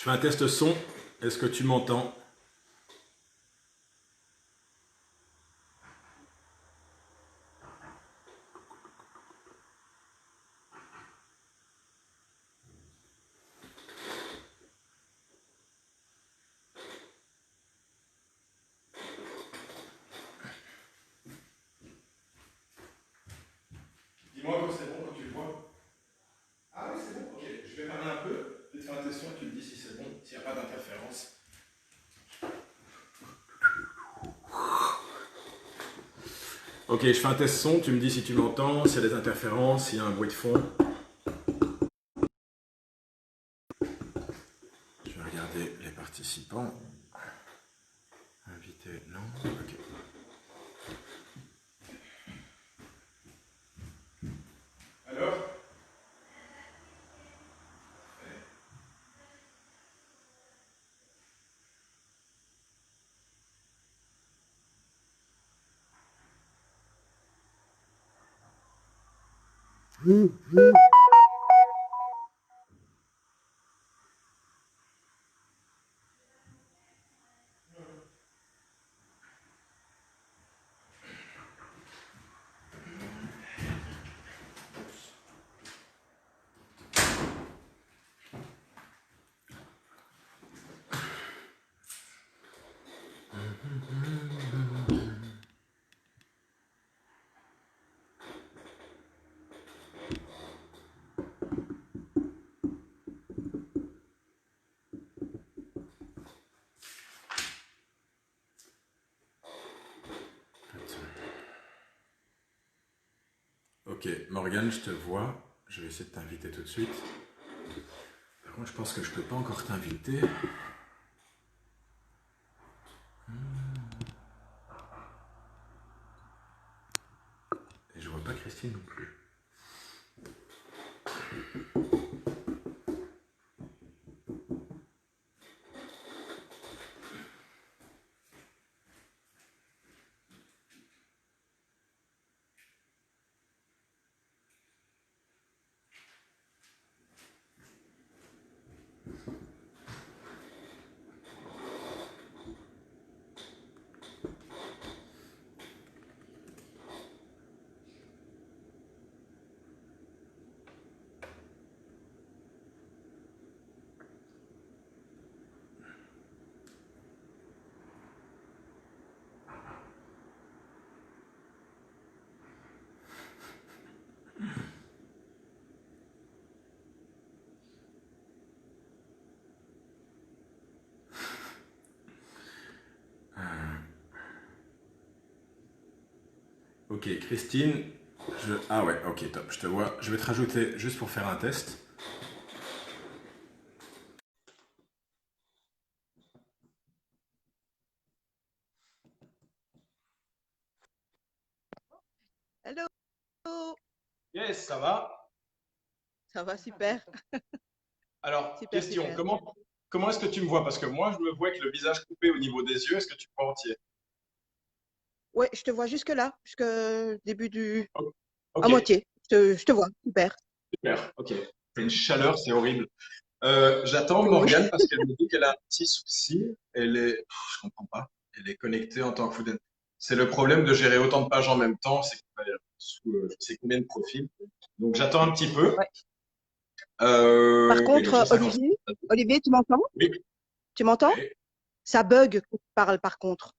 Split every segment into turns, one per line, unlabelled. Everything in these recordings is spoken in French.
Je fais un test son. Est-ce que tu m'entends? Dis-moi quand c'est bon, quand tu le vois. Ah oui, c'est bon, ok. Je vais parler un peu, je vais te faire un test son et tu me dis si c'est bon, s'il n'y a pas d'interférence. Ok, je fais un test son, tu me dis si tu m'entends, s'il y a des interférences, s'il y a un bruit de fond. Je vais regarder les participants. Invité, non, ok. Alors? Ok, Morgane, je te vois. Je vais essayer de t'inviter tout de suite. Par contre, je pense que je peux pas encore t'inviter. Et je vois pas Christine non plus. Ok, Christine. Ah ouais, ok, top, je te vois. Je vais te rajouter juste pour faire un test.
Hello,
Yes, ça va.
ça va super,
Alors,
super,
question,
super.
comment est-ce que tu me vois? Parce que moi, je me vois avec le visage coupé au niveau des yeux. Est-ce que tu me vois entier?
Ouais, je te vois jusque là, jusque début du,
O-
à
Ok,
moitié. Je te vois, super.
super, ok. C'est une chaleur, c'est horrible. J'attends
Oui,
Morgane parce qu'elle me dit qu'elle a un petit souci. Je comprends pas. Elle est connectée en tant que food. C'est le problème de gérer autant de pages en même temps, c'est qu'on va sous je sais combien de profils. Donc j'attends un petit peu.
ouais. Par
Et comme
contre,
ça commence.
Olivier, tu m'entends?
Oui,
Tu m'entends?
oui.
Ça bug quand tu parles, par contre.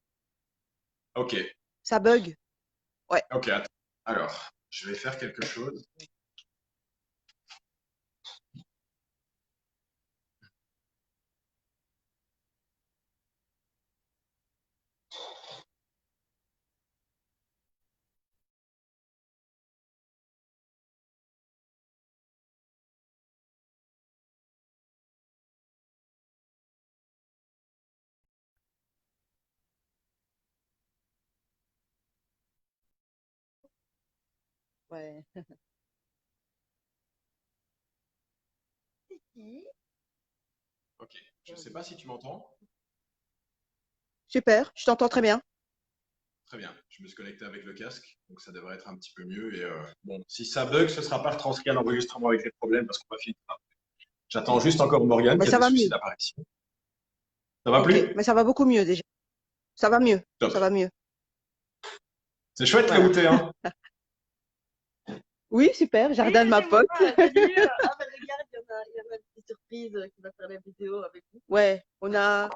Ok,
Ça bug. Ouais.
ok. Attends. Alors, je vais faire quelque chose.
Ouais.
Ok, je sais pas si tu m'entends.
Super, je t'entends très bien.
Très bien, je me suis connecté avec le casque, donc ça devrait être un petit peu mieux. Et bon, si ça bug, ce sera pas retranscrit à l'enregistrement avec les problèmes parce qu'on va finir. J'attends juste encore Morgane
Mais
qui a
ça
des
va
soucis
mieux.
d'apparition. Ça va
Ok,
plus?
mais ça va beaucoup mieux déjà. Ça va mieux.
Top.
Ça va mieux.
C'est chouette là où
Voilà.
t'es, hein?
Oui, super.
Oui,
Jardin de
je
ma
les vois
pote.
pas. J'ai dit, ah, mais regarde, il y en a une petite surprise qui va faire la vidéo avec vous.
Ouais, on a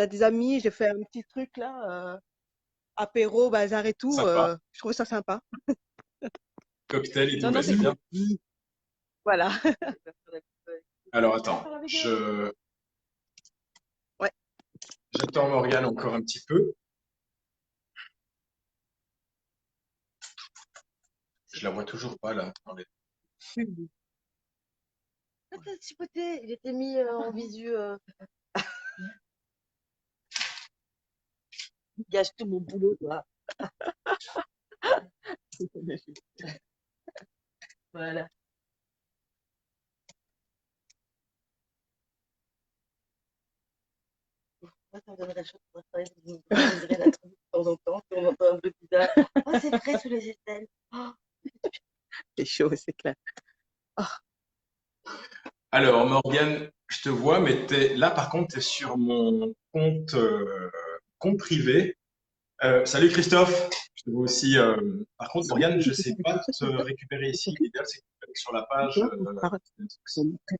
des amis. J'ai fait un petit truc là, apéro, bazar et tout.
Sympa.
Je trouve ça sympa.
Cocktail et
Non,
tout,
non,
bah,
c'est
c'est
cool.
bien.
Voilà.
Elle va faire la vidéo avec vous.
Alors
Tu vas
attends,
faire la vidéo?
Ouais.
j'attends Morgane encore un petit peu. Je la vois toujours pas là. Attendez.
Ah, t'as chipoté. Il était mis en visu. Gâche tout mon boulot, toi. Voilà. Moi, ça me donnerait chaud de travailler dans une boulangerie la troupe de temps en temps, si on entend un bruit bizarre. Oh, c'est vrai sous les aisselles. Oh,
C'est chaud, c'est clair.
Alors Morgane, je te vois, mais là par contre, tu es sur mon compte, compte privé. Salut Christophe, je te vois aussi. Par contre, Morgane, je sais pas te récupérer ici. L'idéal, c'est que tu ailles sur la page.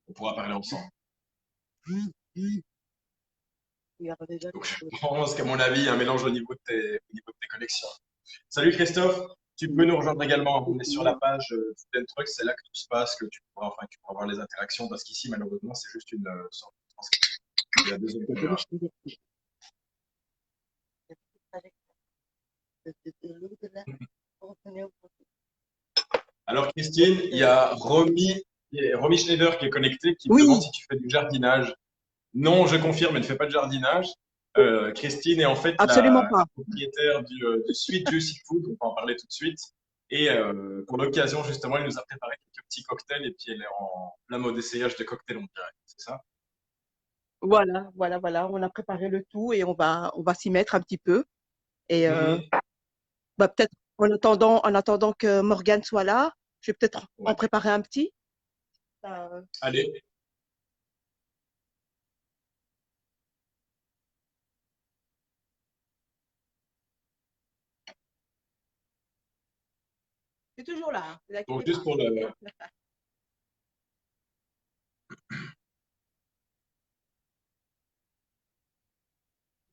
On pourra parler ensemble.
regarde déjà.
Donc je pense qu'à mon avis, il y a un mélange au niveau de tes connexions. Salut Christophe, tu peux nous rejoindre également. On est sur la page Food Truck, c'est là que tout se passe, que tu pourras, enfin, que tu pourras voir les interactions, parce qu'ici, malheureusement, c'est juste une sorte de transcription. Il y a deux autres caméras. Alors Christine, il y a Romy Schneider qui est connectée, qui me demande
Oui,
si tu fais du jardinage. Non, je confirme, elle ne fait pas de jardinage. Christine est en fait
absolument
la
pas.
propriétaire du Sweet Juicy Food, on va en parler tout de suite. Et pour l'occasion, justement, elle nous a préparé quelques petits cocktails et puis elle est en plein mode essayage de cocktails en direct, c'est ça?
Voilà, voilà, voilà. On a préparé le tout et on va s'y mettre un petit peu. Et
Mhm.
bah, peut-être en attendant que Morgane soit là, je vais peut-être en
Ouais.
préparer un petit. Euh,
Allez,
c'est toujours là, hein, ne vous
donc
inquiétez
juste
pas.
pour le...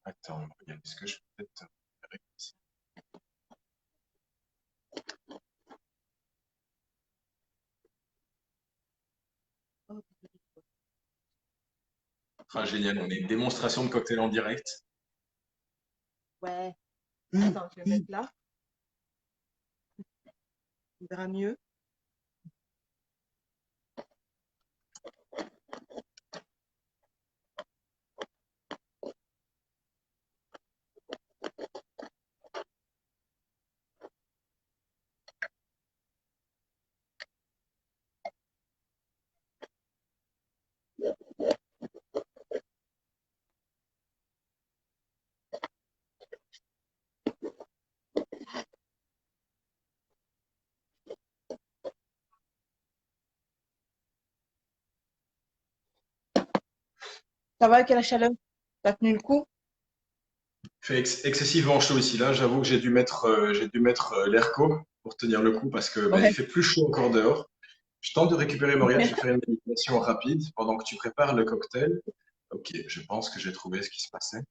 Attends, regarde, est-ce que je peux peut-être... Ah, génial, on est une démonstration de cocktail en direct.
Ouais. Attends, je vais mettre là. On verra mieux. Ça va avec la chaleur? T'as tenu le coup?
Il fait excessivement chaud ici. Là, j'avoue que j'ai dû mettre l'airco pour tenir le coup parce que ben, il
Ouais.
fait plus chaud encore dehors. Je tente de récupérer Morgane, je vais faire une méditation rapide pendant que tu prépares le cocktail. Ok, je pense que j'ai trouvé ce qui se passait.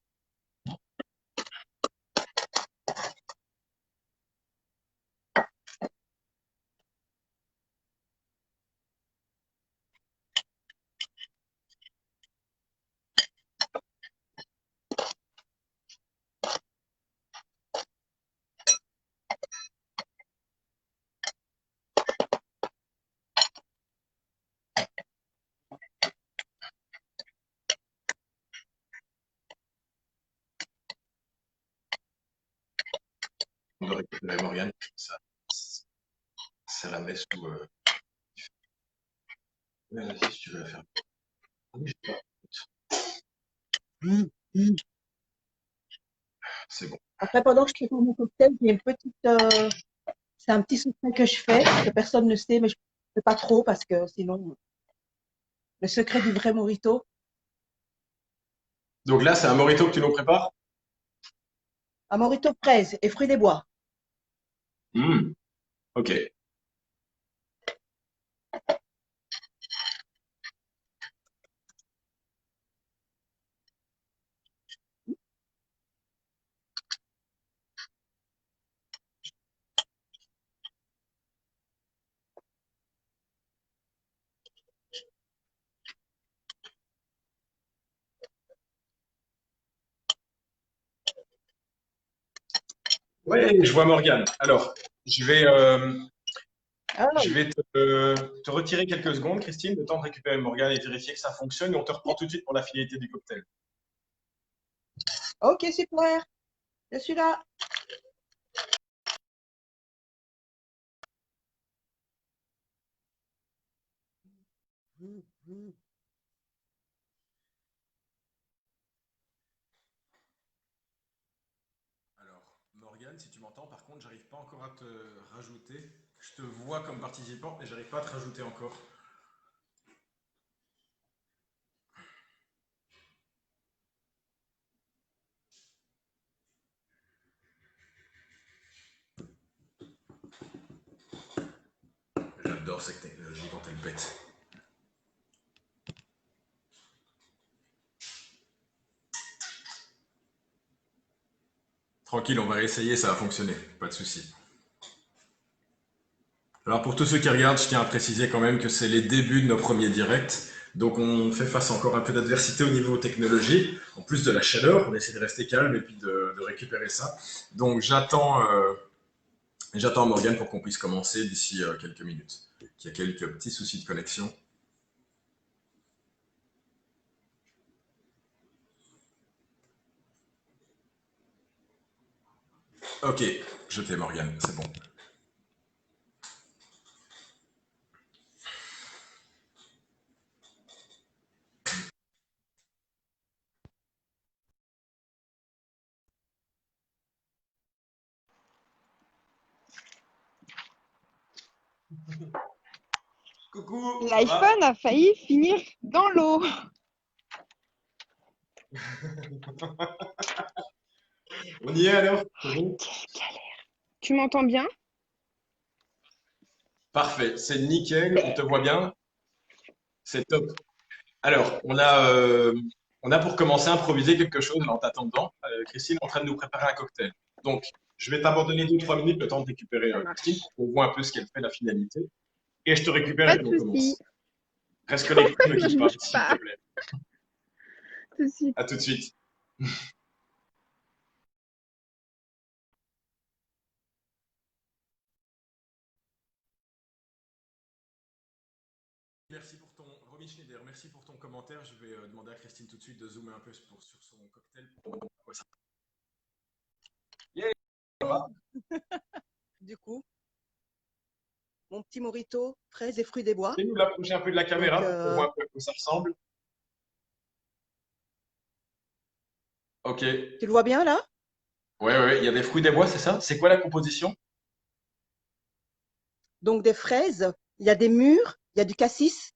On doit récupérer Morgane, ça la met sous. Ouais, vas-y, si tu veux la faire. Oui, j'ai pas. C'est bon.
Après, pendant que je prépare mon cocktail, j'ai une petite, c'est un petit secret que je fais, que personne ne sait, mais je ne fais pas trop parce que sinon. Le secret du vrai mojito.
Donc là, c'est un mojito que tu nous prépares?
Un mojito fraise et fruits des bois.
Ok. Ouais, je vois Morgane. Alors, je vais, euh,
Ah,
je vais te retirer quelques secondes, Christine, le temps de récupérer Morgane et vérifier que ça fonctionne. Et on te reprend tout de suite pour la finalité du cocktail.
ok, super. Je suis là.
Alors, Morgane, si tu m'entends, par contre, j'arrive pas encore à te rajouter. Je te vois comme participant, mais j'arrive pas à te rajouter encore. J'adore cette technologie quand elle pète. Tranquille, on va réessayer, ça va fonctionner, pas de souci. Alors pour tous ceux qui regardent, je tiens à préciser quand même que c'est les débuts de nos premiers directs. Donc on fait face à encore un peu d'adversité au niveau technologie. En plus de la chaleur, on essaie de rester calme et puis de récupérer ça. Donc j'attends Morgane pour qu'on puisse commencer d'ici quelques minutes. Il y a quelques petits soucis de connexion. Ok, je t'ai Morgane, c'est bon. Coucou, ça va?
L'iPhone a failli finir dans l'eau.
On y est alors? C'est bon.
Quelle galère. Tu m'entends bien?
Parfait, c'est nickel, on te voit bien, c'est top. Alors, on a pour commencer à improviser quelque chose en t'attendant. Christine est en train de nous préparer un cocktail. Donc, je vais t'abandonner 2 3 minutes le temps de récupérer
Ça
Christine
marche.
pour qu'on voit un peu ce qu'elle fait, la finalité. Et je te récupère
Pas
et
de
puis on
souci.
commence. Reste connecté, ne
Non,
quitte
je
pas,
bouge
s'il te
pas.
plaît.
Tout de suite.
À tout de suite. Merci pour ton, Robin Schneider, merci pour ton commentaire. Je vais demander à Christine tout de suite de zoomer un peu sur son cocktail. Pour voir à quoi ça- Yeah, ça va?
Du coup, mon petit mojito, fraises et fruits des bois.
Et nous l'approcher un peu de la
Donc,
caméra pour qu'on voit un peu à quoi ça ressemble. Ok.
tu le vois bien là?
Ouais, ouais, il y a des fruits des bois, c'est ça? C'est quoi la composition?
Donc, des fraises, il y a des mûres, il y a du cassis.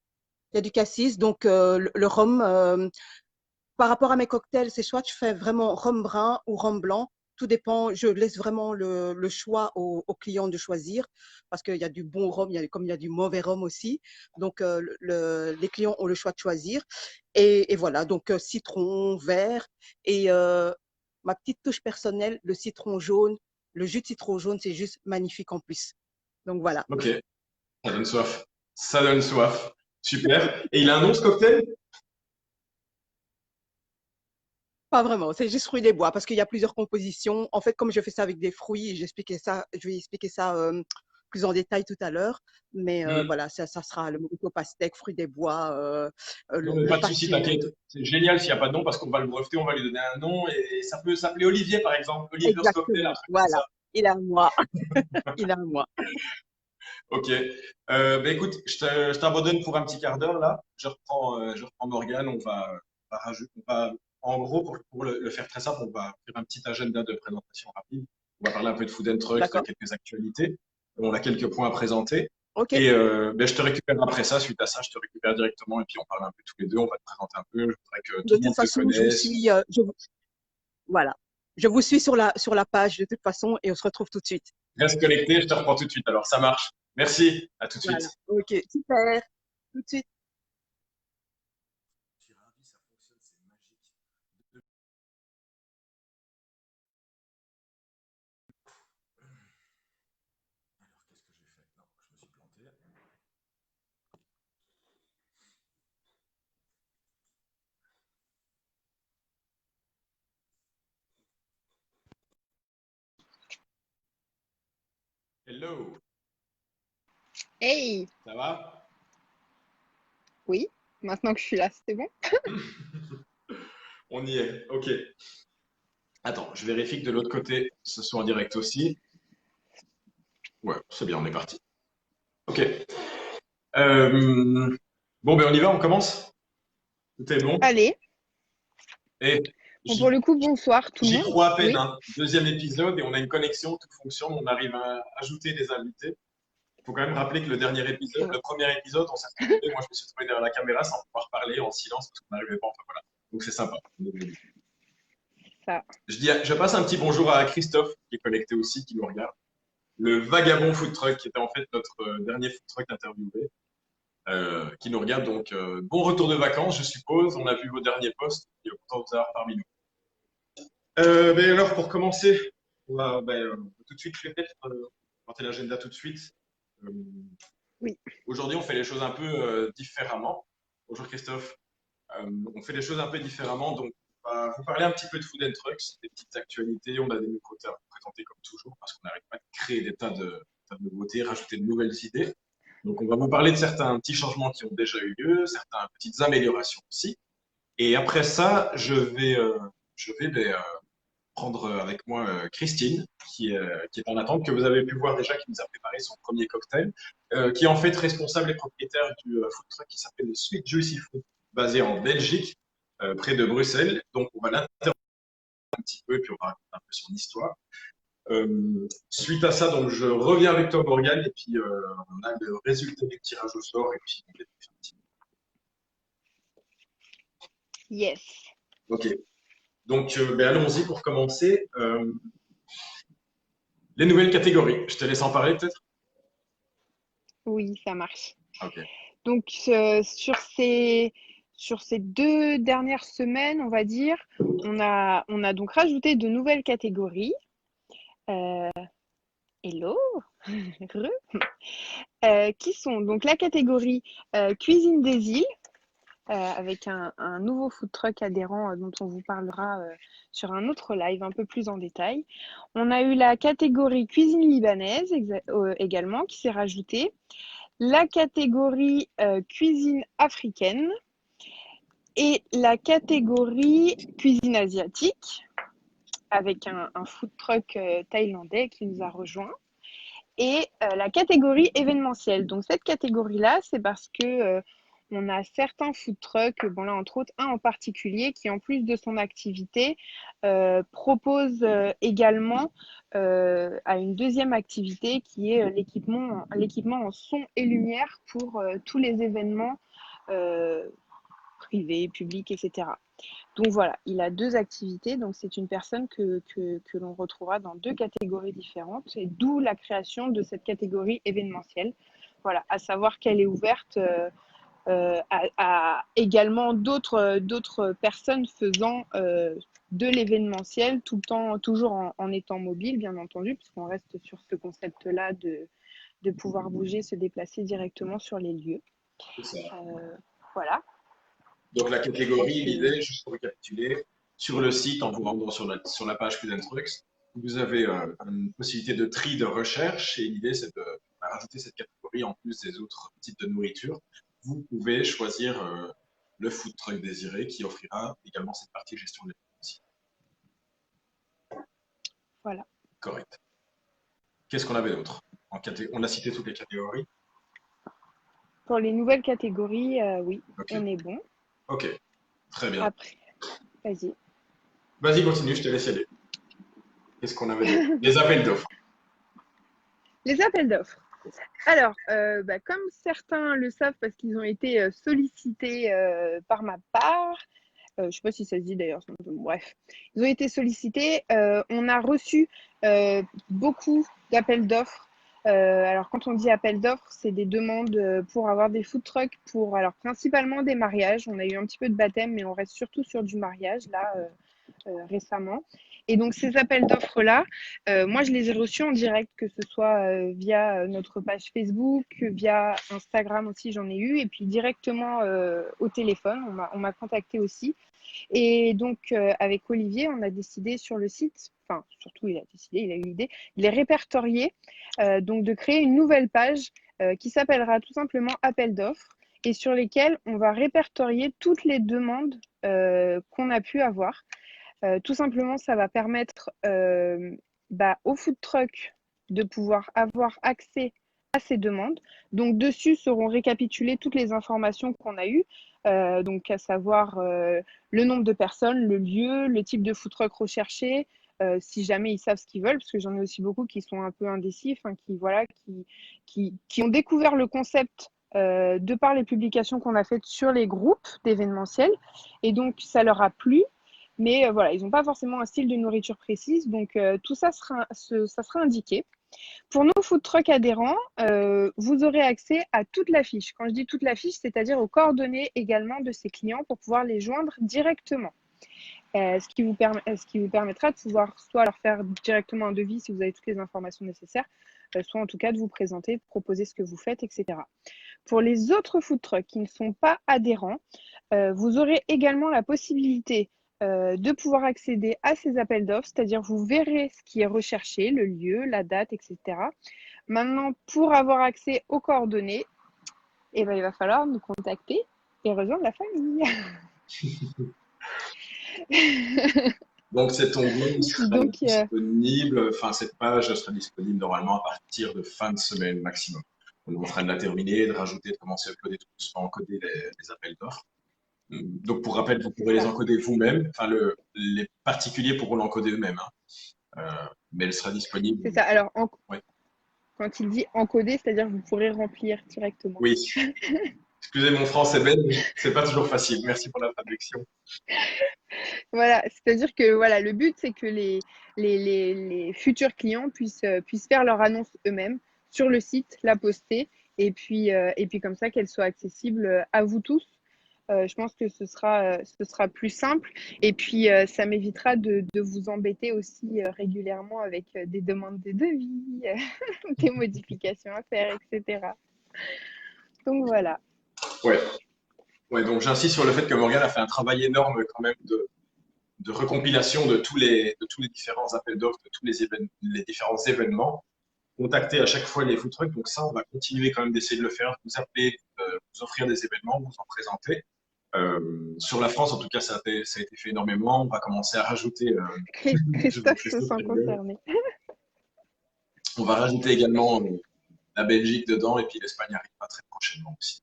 Il y a du cassis. Donc, le rhum, par rapport à mes cocktails, c'est soit je fais vraiment rhum brun ou rhum blanc. Tout dépend. Je laisse vraiment le choix au client de choisir parce qu'il y a du bon rhum, comme il y a du mauvais rhum aussi. Donc, les clients ont le choix de choisir. Et voilà, donc citron vert et ma petite touche personnelle, le citron jaune. Le jus de citron jaune, c'est juste magnifique en plus. Donc voilà.
Ok, ça donne soif. Ça donne soif. Super. Et il a un nom, ce cocktail?
Pas vraiment, c'est juste fruits des bois parce qu'il y a plusieurs compositions. En fait, comme je fais ça avec des fruits, je vais expliquer ça plus en détail tout à l'heure. Mais
Hmm.
voilà, ça sera le mojito pastèque, fruits des bois,
Non, mais
le
pas de souci,
passion.
t'inquiète. C'est génial s'il n'y a pas de nom parce qu'on va le breveter, on va lui donner un nom et ça peut s'appeler Olivier, par exemple. Oliver's Cocktail, un
Exactement,
truc comme
voilà.
ça.
Il est à moi, il est à moi.
Ok. Écoute, je t'abandonne pour un petit quart d'heure là. Je reprends Morgane. En gros, pour le faire très simple, on va faire un petit agenda de présentation rapide. On va parler un peu de Food and Truck, de
D'accord?
quelques actualités. On a quelques points à présenter.
Ok.
Et ben, je te récupère après ça, suite à ça, je te récupère directement et puis on parle un peu tous les deux, on va te présenter un peu, je voudrais que tout
De
le monde
toute
te
façon, je vous
connaisse.
suis, voilà. Je vous suis sur la page de toute façon et on se retrouve tout de suite.
Reste connecté, je te reprends tout de suite, alors ça marche. Merci, à tout de
Voilà.
suite.
Ok, super. Tout de suite.
Je suis ravi, ça fonctionne, c'est magique. Alors, qu'est-ce que j'ai fait? Non, je me suis planté. Hello,
Hey!
ça va?
Oui, maintenant que je suis là, c'était bon?
On y est, ok. Attends, je vérifie que de l'autre côté, ce soit en direct aussi. Ouais, c'est bien, on est parti. Ok. Bon, ben on y va, on commence? Tout est bon?
Allez,
Et
bon, pour le coup, bonsoir tout le
j'y
monde.
crois à peine,
Oui,
hein. Deuxième épisode et on a une connexion, tout fonctionne, on arrive à ajouter des invités. Il faut quand même rappeler que le dernier épisode,
ouais,
le premier épisode, on s'est retrouvé, moi je me suis trouvé derrière la caméra sans pouvoir parler en silence parce qu'on n'arrivait pas, enfin voilà. Donc c'est sympa.
ça.
Je passe un petit bonjour à Christophe qui est connecté aussi, qui nous regarde. Le vagabond food truck qui était en fait notre dernier food truck interviewé, qui nous regarde. Donc bon retour de vacances, je suppose. On a vu vos derniers posts. Il est content de vous avoir parmi nous. Ben alors pour commencer, on va tout de suite, je vais peut-être porter l'agenda tout de suite. Euh,
Oui,
Aujourd'hui, on fait les choses un peu différemment. Bonjour Christophe. On fait les choses un peu différemment. Donc, on va vous parler un petit peu de Food and Trucks, des petites actualités. On a des nouveautés à vous présenter comme toujours parce qu'on n'arrête pas de créer tas de nouveautés, rajouter de nouvelles idées. Donc, on va vous parler de certains petits changements qui ont déjà eu lieu, certaines petites améliorations aussi. Et après ça, je vais prendre avec moi Christine, qui est en attente, que vous avez pu voir déjà, qui nous a préparé son premier cocktail, qui est en fait responsable et propriétaire du food truck qui s'appelle le Sweet Juicy Food, basé en Belgique, près de Bruxelles. Donc, on va l'interroger un petit peu et puis on va raconter un peu son histoire. Suite à ça, donc je reviens avec toi, Morgane, et puis on a le résultat du tirage au sort, et puis on débriefe un petit
yes.
peu. Ok, donc ben, allons-y pour commencer. Les nouvelles catégories, je te laisse en parler peut-être.
Oui, ça marche.
Ok.
Donc, sur ces 2 dernières semaines, on va dire, on a donc rajouté de nouvelles catégories. Euh, hello, re, qui sont donc la catégorie cuisine des îles, avec un nouveau food truck adhérent dont on vous parlera sur un autre live un peu plus en détail. On a eu la catégorie cuisine libanaise également qui s'est rajoutée. La catégorie cuisine africaine et la catégorie cuisine asiatique avec un food truck thaïlandais qui nous a rejoint. Et la catégorie événementielle. Donc cette catégorie-là, c'est parce que on a certains food trucks, bon là entre autres un en particulier, qui en plus de son activité propose également à une deuxième activité qui est l'équipement en son et lumière pour tous les événements privés, publics, etc. Donc voilà, il a 2 activités, donc c'est une personne que l'on retrouvera dans 2 catégories différentes, et d'où la création de cette catégorie événementielle. Voilà, à savoir qu'elle est ouverte à également d'autres personnes faisant de l'événementiel, tout le temps, toujours en étant mobile, bien entendu, puisqu'on reste sur ce concept-là de pouvoir bouger, se déplacer directement sur les lieux.
C'est ça.
Voilà.
Donc la
Donc,
catégorie, l'idée, juste pour récapituler, sur le site, en vous rendant sur la page Food and Trucks, vous avez une possibilité de tri de recherche et l'idée, c'est de rajouter cette catégorie en plus des autres types de nourriture. Vous pouvez choisir le food truck désiré qui offrira également cette partie gestion de l'événement aussi.
voilà.
Correct. Qu'est-ce qu'on avait d'autre? On a cité toutes les catégories.
Pour les nouvelles catégories, oui,
Ok.
on est bon.
Ok. Très bien.
Après, vas-y.
Vas-y, continue, je te laisse y aller. Qu'est-ce qu'on avait d'autre? Les appels d'offres.
Les appels d'offres. Alors, comme certains le savent parce qu'ils ont été sollicités par ma part, je ne sais pas si ça se dit d'ailleurs, bref, ils ont été sollicités. On a reçu beaucoup d'appels d'offres. Alors, quand on dit appel d'offres, c'est des demandes pour avoir des food trucks pour, alors, principalement des mariages. On a eu un petit peu de baptême, mais on reste surtout sur du mariage là récemment. Et donc, ces appels d'offres-là, moi, je les ai reçus en direct, que ce soit via notre page Facebook, via Instagram aussi, j'en ai eu, et puis directement au téléphone, on m'a contacté aussi. Et donc, avec Olivier, on a décidé sur le site, enfin, surtout, il a décidé, il a eu l'idée, de les répertorier, donc de créer une nouvelle page qui s'appellera tout simplement appel d'offres et sur lesquelles on va répertorier toutes les demandes qu'on a pu avoir. Tout simplement, ça va permettre aux food trucks de pouvoir avoir accès à ces demandes. Donc, dessus seront récapitulées toutes les informations qu'on a eues, donc à savoir le nombre de personnes, le lieu, le type de food truck recherché, si jamais ils savent ce qu'ils veulent, parce que j'en ai aussi beaucoup qui sont un peu indécis, qui ont découvert le concept de par les publications qu'on a faites sur les groupes d'événementiel, et donc ça leur a plu. Mais voilà, ils n'ont pas forcément un style de nourriture précise, donc tout ça sera indiqué. Pour nos food trucks adhérents, vous aurez accès à toute la fiche. Quand je dis toute la fiche, c'est-à-dire aux coordonnées également de ces clients pour pouvoir les joindre directement. Ce qui vous permettra de pouvoir soit leur faire directement un devis si vous avez toutes les informations nécessaires, soit en tout cas de vous présenter, de proposer ce que vous faites, etc. Pour les autres food trucks qui ne sont pas adhérents, vous aurez également la possibilité de pouvoir accéder à ces appels d'offres, c'est-à-dire vous verrez ce qui est recherché, le lieu, la date, etc. Maintenant, pour avoir accès aux coordonnées, il va falloir nous contacter et rejoindre la famille.
Donc cet onglet sera
Donc,
disponible, enfin cette page sera disponible normalement à partir de fin de semaine maximum. On est en train de la terminer, de rajouter, de commencer à coder tout doucement, encoder les appels d'offres. Donc pour rappel, vous pourrez les encoder vous-même, enfin les particuliers pourront l'encoder eux-mêmes, hein. Mais elle sera disponible.
C'est ça. Alors,
ouais.
Quand il dit encoder, c'est-à-dire que vous pourrez remplir directement.
Oui. Excusez mon français bête, c'est pas toujours facile. Merci pour la traduction.
Voilà, c'est-à-dire que voilà, le but, c'est que les futurs clients puissent faire leur annonce eux-mêmes sur le site, la poster, et puis comme ça, qu'elle soit accessible à vous tous. Je pense que ce sera plus simple. Et puis, ça m'évitera de vous embêter aussi régulièrement avec des demandes de devis, des modifications à faire, etc. Donc voilà.
Ouais. Ouais, donc j'insiste sur le fait que Morgane a fait un travail énorme quand même de recompilation de tous les différents appels d'offres, de tous les différents événements. Contacter à chaque fois les food trucks. Donc ça, on va continuer quand même d'essayer de le faire, vous appeler, vous offrir des événements, vous en présenter. Sur la France, en tout cas, ça a été fait énormément. On va commencer à rajouter.
Christophe se sent concerné.
On va rajouter également la Belgique dedans et puis l'Espagne arrivera très prochainement aussi.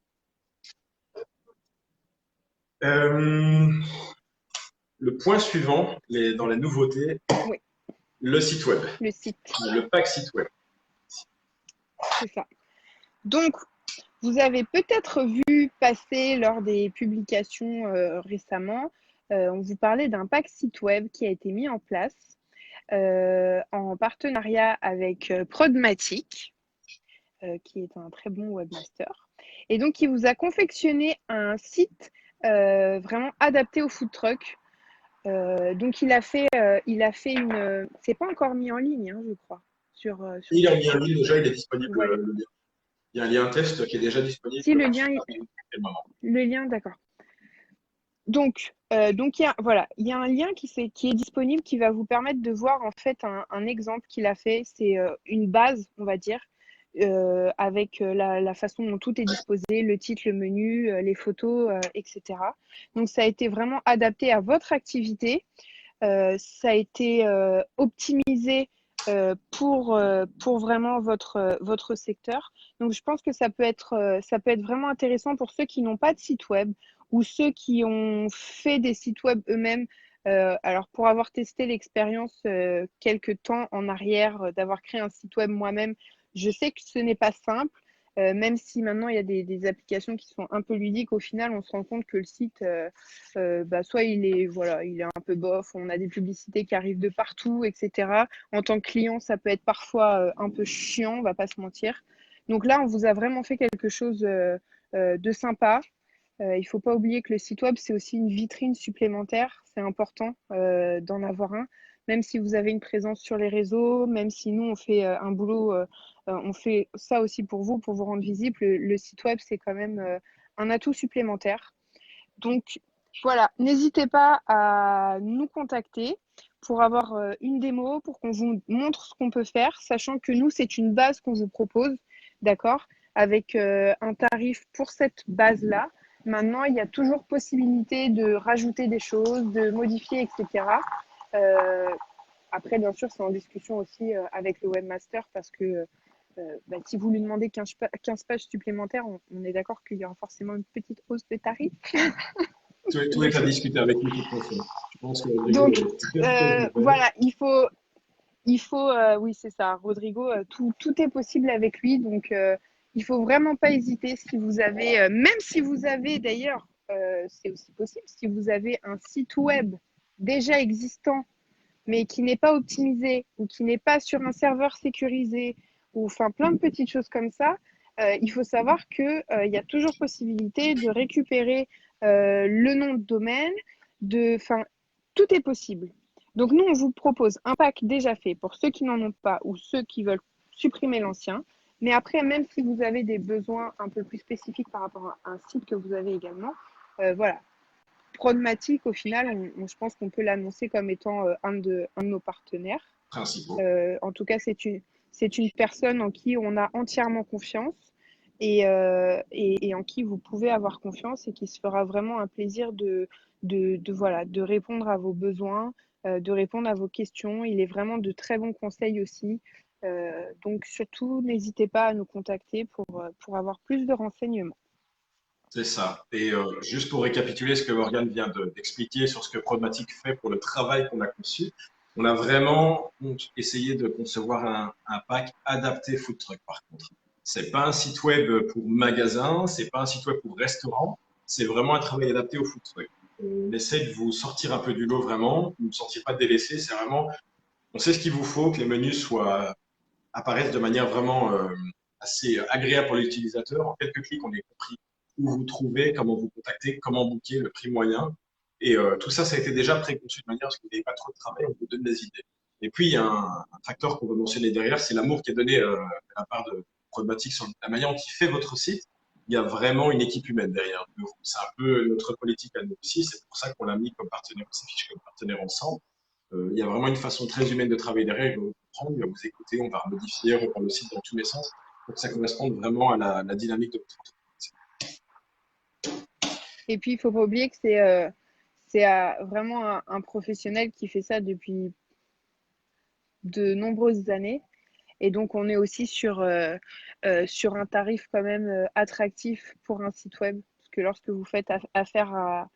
Le point suivant, dans les nouveautés,
oui.
Le site web.
Le site.
Le pack site web.
C'est ça. Donc, vous avez peut-être vu passer lors des publications récemment, on vous parlait d'un pack site web qui a été mis en place en partenariat avec Prodmatic, qui est un très bon webmaster. Et donc, il vous a confectionné un site vraiment adapté au food truck. Donc, il a fait une. C'est pas encore mis en ligne, hein, je crois.
Il a mis en ligne déjà, il est disponible.
Ouais.
Il y a un lien test qui est déjà disponible.
Si le lien, d'accord. Donc il y a un lien qui est disponible qui va vous permettre de voir en fait un exemple qu'il a fait. C'est une base, on va dire, avec la façon dont tout est disposé, le titre, le menu, les photos, etc. Donc ça a été vraiment adapté à votre activité. Ça a été optimisé pour vraiment votre secteur. Donc je pense que ça peut être vraiment intéressant pour ceux qui n'ont pas de site web ou ceux qui ont fait des sites web eux-mêmes. Alors pour avoir testé l'expérience quelques temps en arrière, d'avoir créé un site web moi-même, Je sais que ce n'est pas simple, même si maintenant il y a des applications qui sont un peu ludiques, au final, on se rend compte que le site, soit il est un peu bof, on a des publicités qui arrivent de partout, etc. En tant que client, ça peut être parfois un peu chiant, on va pas se mentir. Donc là, on vous a vraiment fait quelque chose de sympa. Il ne faut pas oublier que le site web, c'est aussi une vitrine supplémentaire. C'est important d'en avoir un, même si vous avez une présence sur les réseaux, même si nous, on fait un boulot, on fait ça aussi pour vous rendre visible. Le site web, c'est quand même un atout supplémentaire. Donc voilà, n'hésitez pas à nous contacter pour avoir une démo, pour qu'on vous montre ce qu'on peut faire, sachant que nous, c'est une base qu'on vous propose, d'accord, avec un tarif pour cette base-là. Maintenant, il y a toujours possibilité de rajouter des choses, de modifier, etc. Euh, Après, bien sûr, c'est en discussion aussi avec le webmaster parce que si vous lui demandez 15 pages supplémentaires, on est d'accord qu'il y aura forcément une petite hausse de tarif.
Tout est à discuter avec l'équipe confiante. Je pense que Rodrigo
Donc,
est très, très ouvert.
voilà, oui, c'est ça, Rodrigo, tout est possible avec lui. Donc, il faut vraiment pas hésiter si vous avez, même si vous avez d'ailleurs, c'est aussi possible, si vous avez un site web déjà existant mais qui n'est pas optimisé ou qui n'est pas sur un serveur sécurisé ou enfin plein de petites choses comme ça, il faut savoir qu'il y a toujours possibilité de récupérer le nom de domaine, tout est possible. Donc nous, on vous propose un pack déjà fait pour ceux qui n'en ont pas ou ceux qui veulent supprimer l'ancien. Mais après, même si vous avez des besoins un peu plus spécifiques par rapport à un site que vous avez également, voilà, Prodmatic, au final, je pense qu'on peut l'annoncer comme étant un de nos partenaires.
Principaux.
En tout cas, c'est une personne en qui on a entièrement confiance et en qui vous pouvez avoir confiance et qui se fera vraiment un plaisir de répondre à vos besoins, de répondre à vos questions. Il est vraiment de très bons conseils aussi. Donc surtout, n'hésitez pas à nous contacter pour avoir plus de renseignements.
C'est ça. Et juste pour récapituler ce que Morgane vient d'expliquer sur ce que Prodmatic fait pour le travail qu'on a conçu, on a vraiment essayé de concevoir un pack adapté food truck par contre. C'est pas un site web pour magasin, c'est pas un site web pour restaurant, c'est vraiment un travail adapté au food truck. On essaie de vous sortir un peu du lot vraiment, ne vous sentir pas délaissé, c'est vraiment, on sait ce qu'il vous faut, que les menus apparaissent de manière vraiment assez agréable pour l'utilisateur. En quelques clics, on est compris où vous trouvez, comment vous contacter, comment booker, le prix moyen. Et tout ça, ça a été déjà préconçu de manière à ce que vous n'ayez pas trop de travail, on vous donne des idées. Et puis, il y a un facteur qu'on veut mentionner derrière, c'est l'amour qui est donné de la part de Prodmatic sur la manière dont il fait votre site. Il y a vraiment une équipe humaine derrière. C'est un peu notre politique à nous aussi. C'est pour ça qu'on l'a mis comme partenaire, on s'affiche comme partenaire ensemble. Il y a vraiment une façon très humaine de travailler derrière. Il va vous comprendre, il va vous écouter, on va modifier, reprendre le site dans tous les sens pour que ça corresponde vraiment à la dynamique de votre entreprise.
Et puis, il ne faut pas oublier que c'est vraiment un professionnel qui fait ça depuis de nombreuses années. Et donc, on est aussi sur un tarif quand même attractif pour un site web. Parce que lorsque vous faites affaire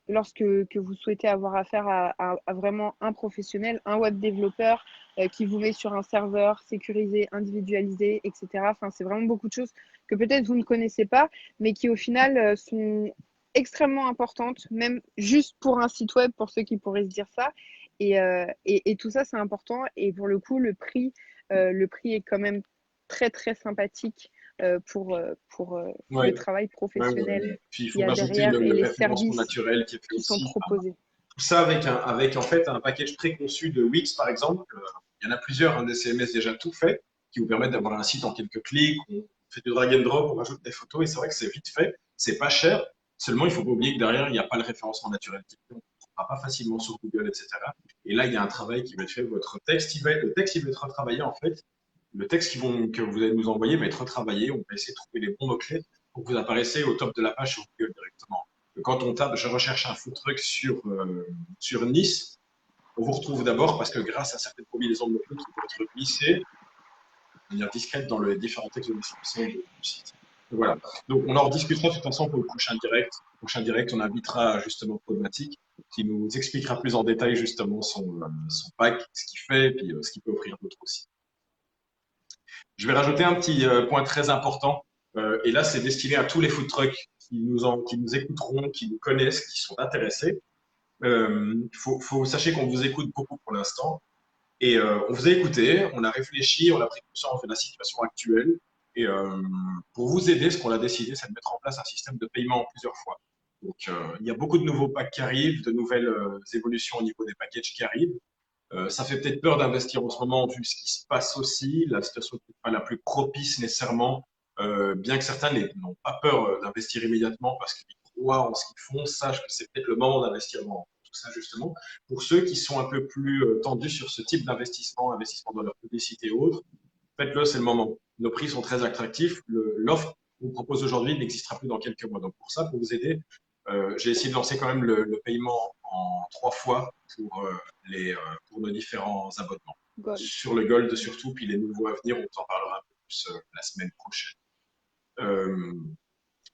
lorsque vous souhaitez avoir affaire à vraiment un professionnel, un web développeur qui vous met sur un serveur sécurisé, individualisé, etc. Enfin, c'est vraiment beaucoup de choses que peut-être vous ne connaissez pas, mais qui au final sont extrêmement importantes, même juste pour un site web, pour ceux qui pourraient se dire ça. Et tout ça, c'est important. Et pour le coup, le prix est quand même très, très sympathique pour le
Oui,
travail
ouais, ouais.
professionnel
Puis il
qu'il
faut
y a
rajouter
derrière et
le
les
référencement
services
naturel qui est fait
qui sont
aussi.
proposés.
Tout ça avec en fait un package préconçu de Wix par exemple. Il y en a plusieurs, des CMS déjà tout fait, qui vous permettent d'avoir un site en quelques clics. On fait du drag and drop, on rajoute des photos et c'est vrai que c'est vite fait, c'est pas cher. Seulement, il faut pas oublier que derrière, il n'y a pas le référencement naturel. On ne trouvera pas facilement sur Google, etc. Et là, il y a un travail qui va être fait. Votre texte, le texte, il va être retravaillé en fait. Le texte que vous allez nous envoyer va être retravaillé. On va essayer de trouver les bons mots-clés pour que vous apparaissez au top de la page sur Google directement. Quand on tape, je recherche un food truck sur Nice, on vous retrouve d'abord parce que grâce à certaines combinaisons de mots-clés qui peuvent être glissées de manière discrète dans les différents textes de description du site. Voilà. Donc, on en rediscutera de toute façon pour le prochain direct. Le prochain direct, on invitera justement Prodmatic qui nous expliquera plus en détail justement son pack, ce qu'il fait et puis ce qu'il peut offrir d'autres aussi. Je vais rajouter un petit point très important. Et là, c'est destiné à tous les food trucks qui nous écouteront, qui nous connaissent, qui sont intéressés. Sachez qu'on vous écoute beaucoup pour l'instant. Et on vous a écouté, on a réfléchi, on a pris conscience de la situation actuelle. Et pour vous aider, ce qu'on a décidé, c'est de mettre en place un système de paiement en plusieurs fois. Donc, il y a beaucoup de nouveaux packs qui arrivent, de nouvelles évolutions au niveau des packages qui arrivent. Ça fait peut-être peur d'investir en ce moment vu ce qui se passe aussi. La situation n'est pas la plus propice nécessairement, bien que certains n'ont pas peur d'investir immédiatement parce qu'ils croient en ce qu'ils font, sachent que c'est peut-être le moment d'investir dans tout ça justement. Pour ceux qui sont un peu plus tendus sur ce type d'investissement, investissement dans leur publicité et autres, faites-le, c'est le moment. Nos prix sont très attractifs. L'offre qu'on vous propose aujourd'hui n'existera plus dans quelques mois. Donc pour ça, pour vous aider, j'ai essayé de lancer quand même le paiement en 3 fois pour nos différents abonnements.
Gold.
Sur le Gold surtout, puis les nouveaux à venir, on t'en parlera un peu plus la semaine prochaine.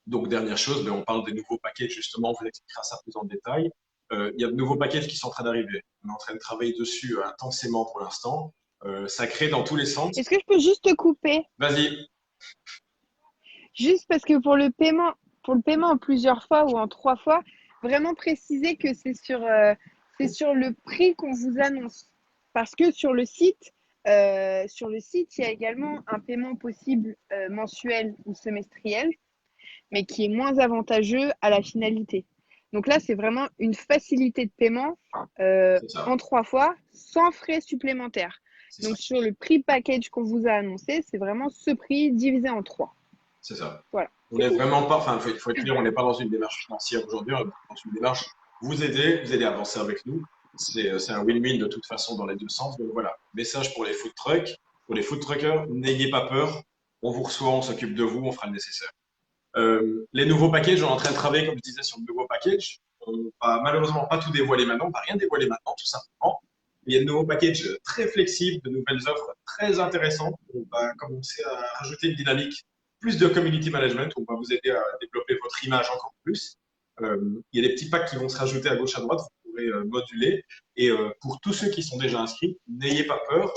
Donc dernière chose, on parle des nouveaux packages justement, on vous expliquera ça plus en détail. Il y a de nouveaux packages qui sont en train d'arriver. On est en train de travailler dessus intensément pour l'instant. Ça crée dans tous les sens.
Est-ce que je peux juste te couper?
Vas-y.
Juste parce que pour le paiement en plusieurs fois ou en 3 fois, vraiment préciser que c'est sur le prix qu'on vous annonce. Parce que sur le site, il y a également un paiement possible mensuel ou semestriel, mais qui est moins avantageux à la finalité. Donc là, c'est vraiment une facilité de paiement en 3 fois, sans frais supplémentaires. Donc sur le prix package qu'on vous a annoncé, c'est vraiment ce prix divisé en 3.
C'est ça.
Voilà.
On n'est vraiment pas, enfin, il faut être clair, on n'est pas dans une démarche financière aujourd'hui, on est dans une démarche vous aider à avancer avec nous. C'est un win-win de toute façon dans les deux sens. Donc voilà, message pour les food trucks, pour les food truckers, n'ayez pas peur, on vous reçoit, on s'occupe de vous, on fera le nécessaire. Les nouveaux packages, on est en train de travailler, comme je disais, sur de nouveaux packages. On ne va malheureusement pas tout dévoiler maintenant, on ne va rien dévoiler maintenant, tout simplement. Il y a de nouveaux packages très flexibles, de nouvelles offres très intéressantes. On va commencer à rajouter une dynamique, plus de community management. On va vous aider à développer votre image encore plus. Il y a des petits packs qui vont se rajouter à gauche, à droite. Vous pourrez moduler. Et pour tous ceux qui sont déjà inscrits, n'ayez pas peur.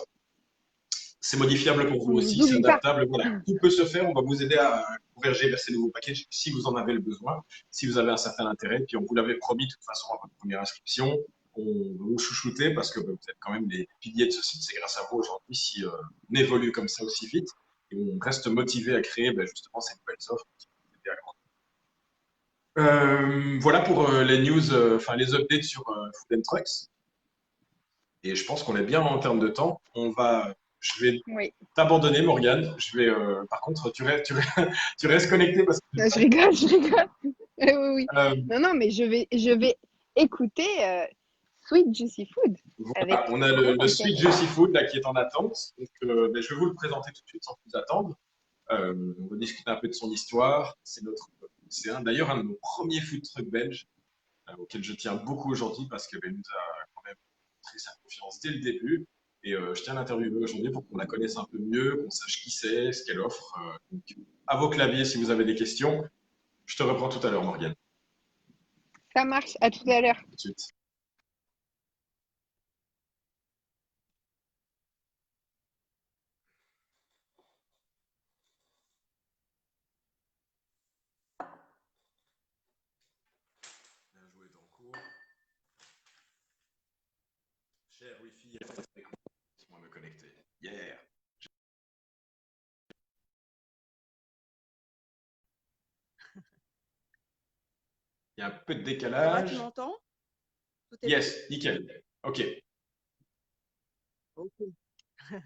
C'est modifiable pour vous aussi, c'est adaptable. Voilà, tout peut se faire. On va vous aider à converger vers ces nouveaux packages si vous en avez le besoin, si vous avez un certain intérêt. Puis on vous l'avait promis de toute façon à votre première inscription. On va vous chouchouter parce que vous êtes quand même les piliers de ce site. C'est grâce à vous aujourd'hui si on évolue comme ça aussi vite. Et on reste motivé à créer justement ces nouvelles offres qui vont vous aider à grandir. Voilà pour les news, les updates sur Food & Trucks. Et je pense qu'on est bien en termes de temps. Je vais t'abandonner, Morgane. Par contre, tu restes connecté parce que.
Je rigole. Oui. Non, mais je vais écouter Sweet Juicy Food.
Voilà, on a le Sweet Juicy Food là, qui est en attente. Donc, je vais vous le présenter tout de suite sans plus attendre. On va discuter un peu de son histoire. C'est d'ailleurs un de nos premiers food trucks belges auquel je tiens beaucoup aujourd'hui parce qu'il nous a quand même montré sa confiance dès le début. Et je tiens à l'interviewer aujourd'hui pour qu'on la connaisse un peu mieux, qu'on sache qui c'est, ce qu'elle offre. Donc, à vos claviers si vous avez des questions. Je te reprends tout à l'heure, Morgane.
Ça marche, à tout à l'heure.
Tout de suite. Bien joué, ton cours. Cher Wi-Fi, laisse-moi me connecter. Yeah! Il y a un peu de décalage.
Tu m'entends?
Yes, nickel. OK.
Ok.
Je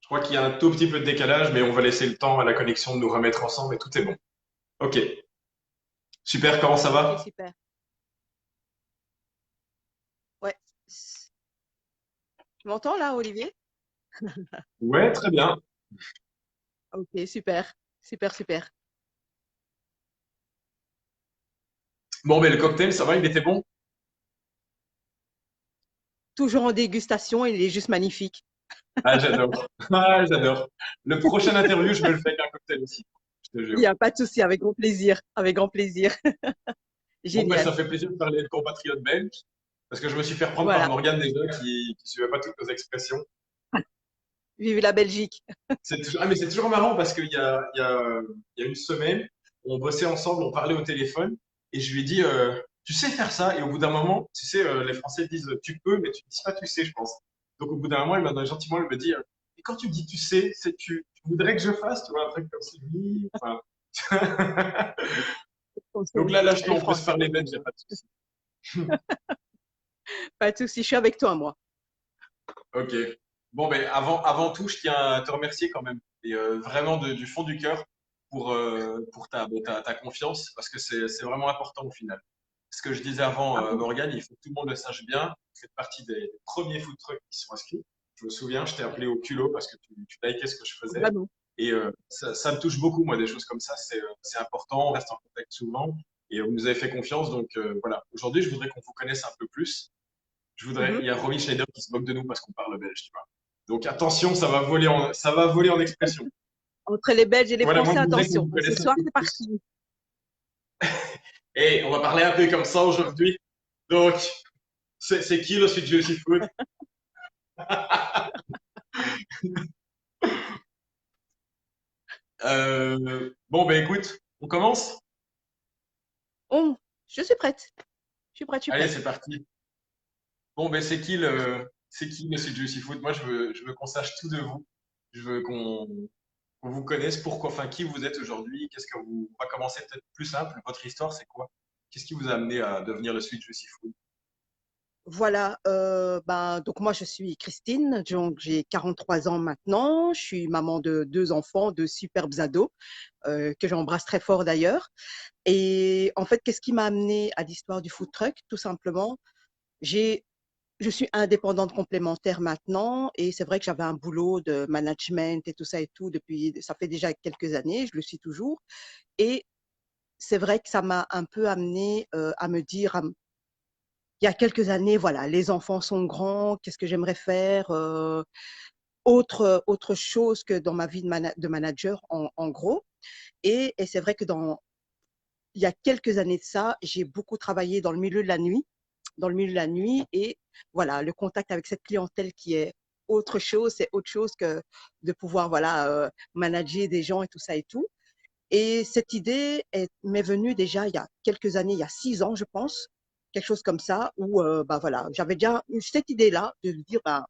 crois qu'il y a un tout petit peu de décalage, mais on va laisser le temps à la connexion de nous remettre ensemble et tout est bon. OK. Super, comment ça va?
Ok, super. Ouais. Tu m'entends là, Olivier?
Ouais, très bien.
Ok, super. Super.
Bon, mais le cocktail, ça va, il était bon?
Toujours en dégustation, il est juste magnifique.
Ah, j'adore. Ah, j'adore. Le prochain interview, je me le fais avec un cocktail aussi. Je te
Il
jure.
n'y a pas de souci, avec grand plaisir. Avec grand plaisir.
Bon, ben, ça
Génial.
fait plaisir de parler de compatriotes belges, parce que je me suis fait reprendre par
Voilà.
Morgane déjà qui ne suivait pas toutes nos expressions.
Vive la Belgique.
Ah, mais c'est toujours marrant parce qu'il y a une semaine, on bossait ensemble, on parlait au téléphone et je lui ai dit, tu sais faire ça? Et au bout d'un moment, tu sais, les Français disent tu peux, mais tu ne dis pas tu sais, je pense. Donc au bout d'un moment, gentiment, il me dit, et quand tu me dis tu sais, c'est tu voudrais que je fasse, tu vois, un truc comme ça. Oui, enfin. Donc là,
Les
on peut se
Français.
parler belge, il n'y a pas de souci.
Pas de souci, je suis avec toi, moi.
Ok. Bon, ben avant tout, je tiens à te remercier quand même, et vraiment du fond du cœur pour ta confiance, parce que c'est vraiment important au final. Ce que je disais avant,
Ah bon,
Morgane, il faut que tout le monde le sache bien. Tu fais partie des premiers food trucks qui sont inscrits. Je me souviens, je t'ai appelé au culot parce que tu likais ce que je faisais.
vraiment.
Et ça me touche beaucoup, moi, des choses comme ça. C'est important, on reste en contact souvent. Et vous nous avez fait confiance. Donc voilà, aujourd'hui, je voudrais qu'on vous connaisse un peu plus.
Mhm.
Il y a Romy Schneider qui se moque de nous parce qu'on parle belge, tu vois. Donc attention, ça va voler en expression.
Entre les Belges et les
Voilà, moi
Français,
je voudrais qu'on
attention.
vous
Ce
connaisse un
soir,
peu
c'est
plus.
parti.
Et on va parler un peu comme ça aujourd'hui. Donc, c'est qui le Sweet Juicy Food? Bon, ben écoute, on commence?
Oh, je suis prête. Je suis prête, je suis
Allez,
prête.
c'est parti. Bon, ben c'est qui le Sweet Juicy Food? Moi, je veux qu'on sache tout de vous. Je veux qu'on vous connaisse, pourquoi, enfin, qui vous êtes aujourd'hui, qu'est-ce que vous, on va commencer peut-être plus simple. Votre histoire, c'est quoi? Qu'est-ce qui vous a amené à devenir le Sweet Juicy Food?
Voilà, ben, donc moi je suis Christine, donc j'ai 43 ans maintenant, je suis maman de deux enfants, de superbes ados, que j'embrasse très fort d'ailleurs. Et en fait, qu'est-ce qui m'a amenée à l'histoire du food truck? Tout simplement, j'ai, je suis indépendante complémentaire maintenant et c'est vrai que j'avais un boulot de management et tout ça et tout depuis, ça fait déjà quelques années, je le suis toujours. Et c'est vrai que ça m'a un peu amenée à me dire, il y a quelques années, voilà, les enfants sont grands, qu'est-ce que j'aimerais faire autre chose que dans ma vie de manager, en gros. Et c'est vrai que il y a quelques années de ça, j'ai beaucoup travaillé dans le milieu de la nuit, et voilà, le contact avec cette clientèle qui est autre chose, c'est autre chose que de pouvoir voilà manager des gens et tout ça et tout. Et cette idée m'est venue déjà il y a quelques années, il y a 6 ans, je pense, quelque chose comme ça, où bah voilà, j'avais déjà eu cette idée-là de me dire bah,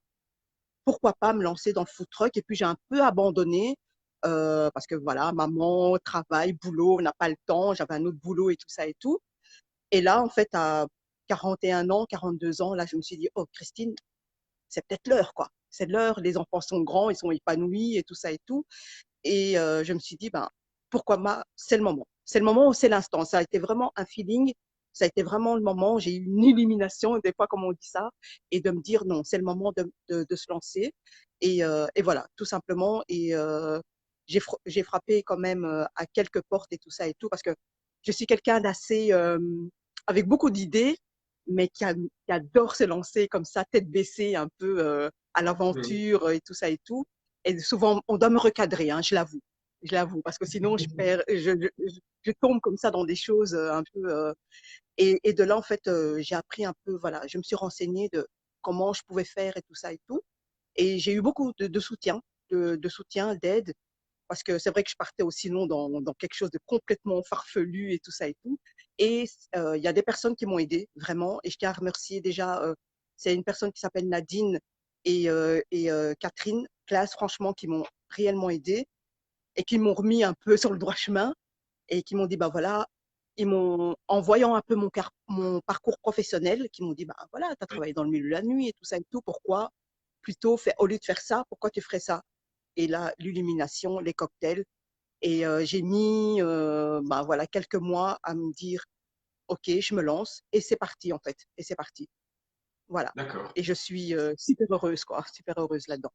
pourquoi pas me lancer dans le food truck. Et puis j'ai un peu abandonné parce que voilà, maman, travail, boulot, on n'a pas le temps, j'avais un autre boulot et tout ça et tout. Et là, en fait, à 41 ans, 42 ans, là, je me suis dit, oh Christine, c'est peut-être l'heure, quoi. C'est l'heure, les enfants sont grands, ils sont épanouis et tout ça et tout. Et je me suis dit, ben, pourquoi pas, c'est le moment. C'est le moment ou c'est l'instant. Ça a été vraiment un feeling. Ça a été vraiment le moment. J'ai eu une illumination, des fois, comme on dit ça, et de me dire non, c'est le moment de se lancer. Et voilà, tout simplement. Et j'ai frappé quand même à quelques portes et tout ça et tout, parce que je suis quelqu'un d'assez, avec beaucoup d'idées, mais qui adore se lancer comme ça, tête baissée, un peu à
Mhm.
l'aventure et tout ça et tout. Et souvent, on doit me recadrer, hein, je l'avoue. Je l'avoue, parce que sinon, je tombe comme ça dans des choses un peu. Et de là, en fait, j'ai appris un peu, voilà, je me suis renseignée de comment je pouvais faire et tout ça et tout. Et j'ai eu beaucoup de soutien, de soutien, d'aide, parce que c'est vrai que je partais aussi long dans quelque chose de complètement farfelu et tout ça et tout. Et il y a des personnes qui m'ont aidé vraiment, et je tiens à remercier déjà, c'est une personne qui s'appelle Nadine et Catherine Classe, franchement, qui m'ont réellement aidé et qui m'ont remis un peu sur le droit chemin et qui m'ont dit, bah voilà, ils m'ont, en voyant un peu mon parcours professionnel, qui m'ont dit, bah voilà, tu as
Oui,
travaillé dans le milieu de la nuit et tout ça et tout, pourquoi plutôt, au lieu de faire ça, pourquoi tu ferais ça? Et là, l'illumination, les cocktails. Et j'ai mis bah, voilà, quelques mois à me dire, OK, je me lance. Et c'est parti, en fait. Et c'est parti. Voilà.
d'accord.
Et je suis super heureuse, quoi. Super heureuse là-dedans.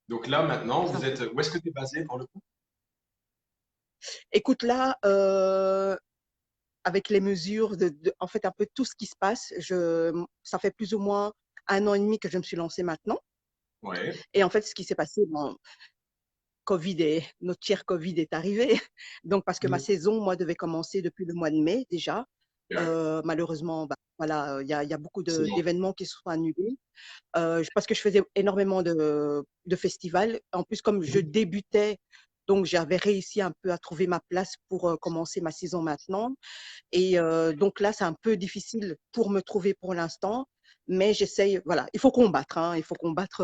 Donc là, maintenant,
Tout
vous êtes,
simplement.
où est-ce que tu es basé pour le coup?
Écoute, là, avec les mesures, en fait, un peu tout ce qui se passe, ça fait plus ou moins 1 an et demi que je me suis lancée maintenant.
Ouais.
Et en fait, ce qui s'est passé, bon, notre cher Covid est arrivé. Donc, parce que ma
Mhm.
saison, moi, devait commencer depuis le mois de mai déjà.
Ouais.
Malheureusement, bah, Voilà, il y a beaucoup
C'est bon.
d'événements qui se sont annulés parce que je faisais énormément de festivals. En plus, comme je débutais, donc j'avais réussi un peu à trouver ma place pour commencer ma saison maintenant. Et donc là, c'est un peu difficile pour me trouver pour l'instant, mais j'essaye. Voilà, il faut combattre, hein, il faut combattre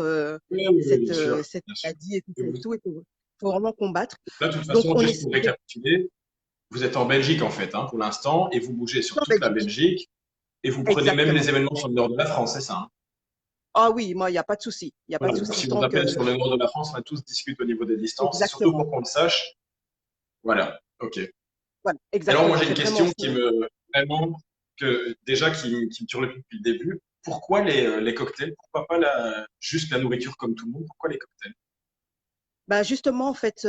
Oui, oui, oui, bien sûr,
cette
bien sûr.
maladie et tout
Et
ça et tout. Il faut vraiment combattre.
là, de toute
Donc
façon,
on
juste
essaie
pour
de
récapituler, vous êtes en Belgique en fait, hein, pour l'instant, et vous bougez sur
en
toute la
Belgique.
Belgique, et vous prenez même
Exactement.
les événements sur le nord de la France, c'est ça, hein?
Ah oui, moi, il n'y a pas de souci. Il n'y a pas de
Voilà, donc
souci
si on
tant que.
appelle sur le nord de la France, on va tous discuter au niveau des distances, c'est surtout
Exactement.
pour qu'on le sache. Voilà, ok. Et
Voilà,
alors moi
exactement.
j'ai une
C'est vraiment
question
ça.
qui me vraiment que déjà qui me turlupine depuis le début. Pourquoi les cocktails? Pourquoi pas juste la nourriture comme tout le monde? Pourquoi les cocktails?
Bah justement, en fait,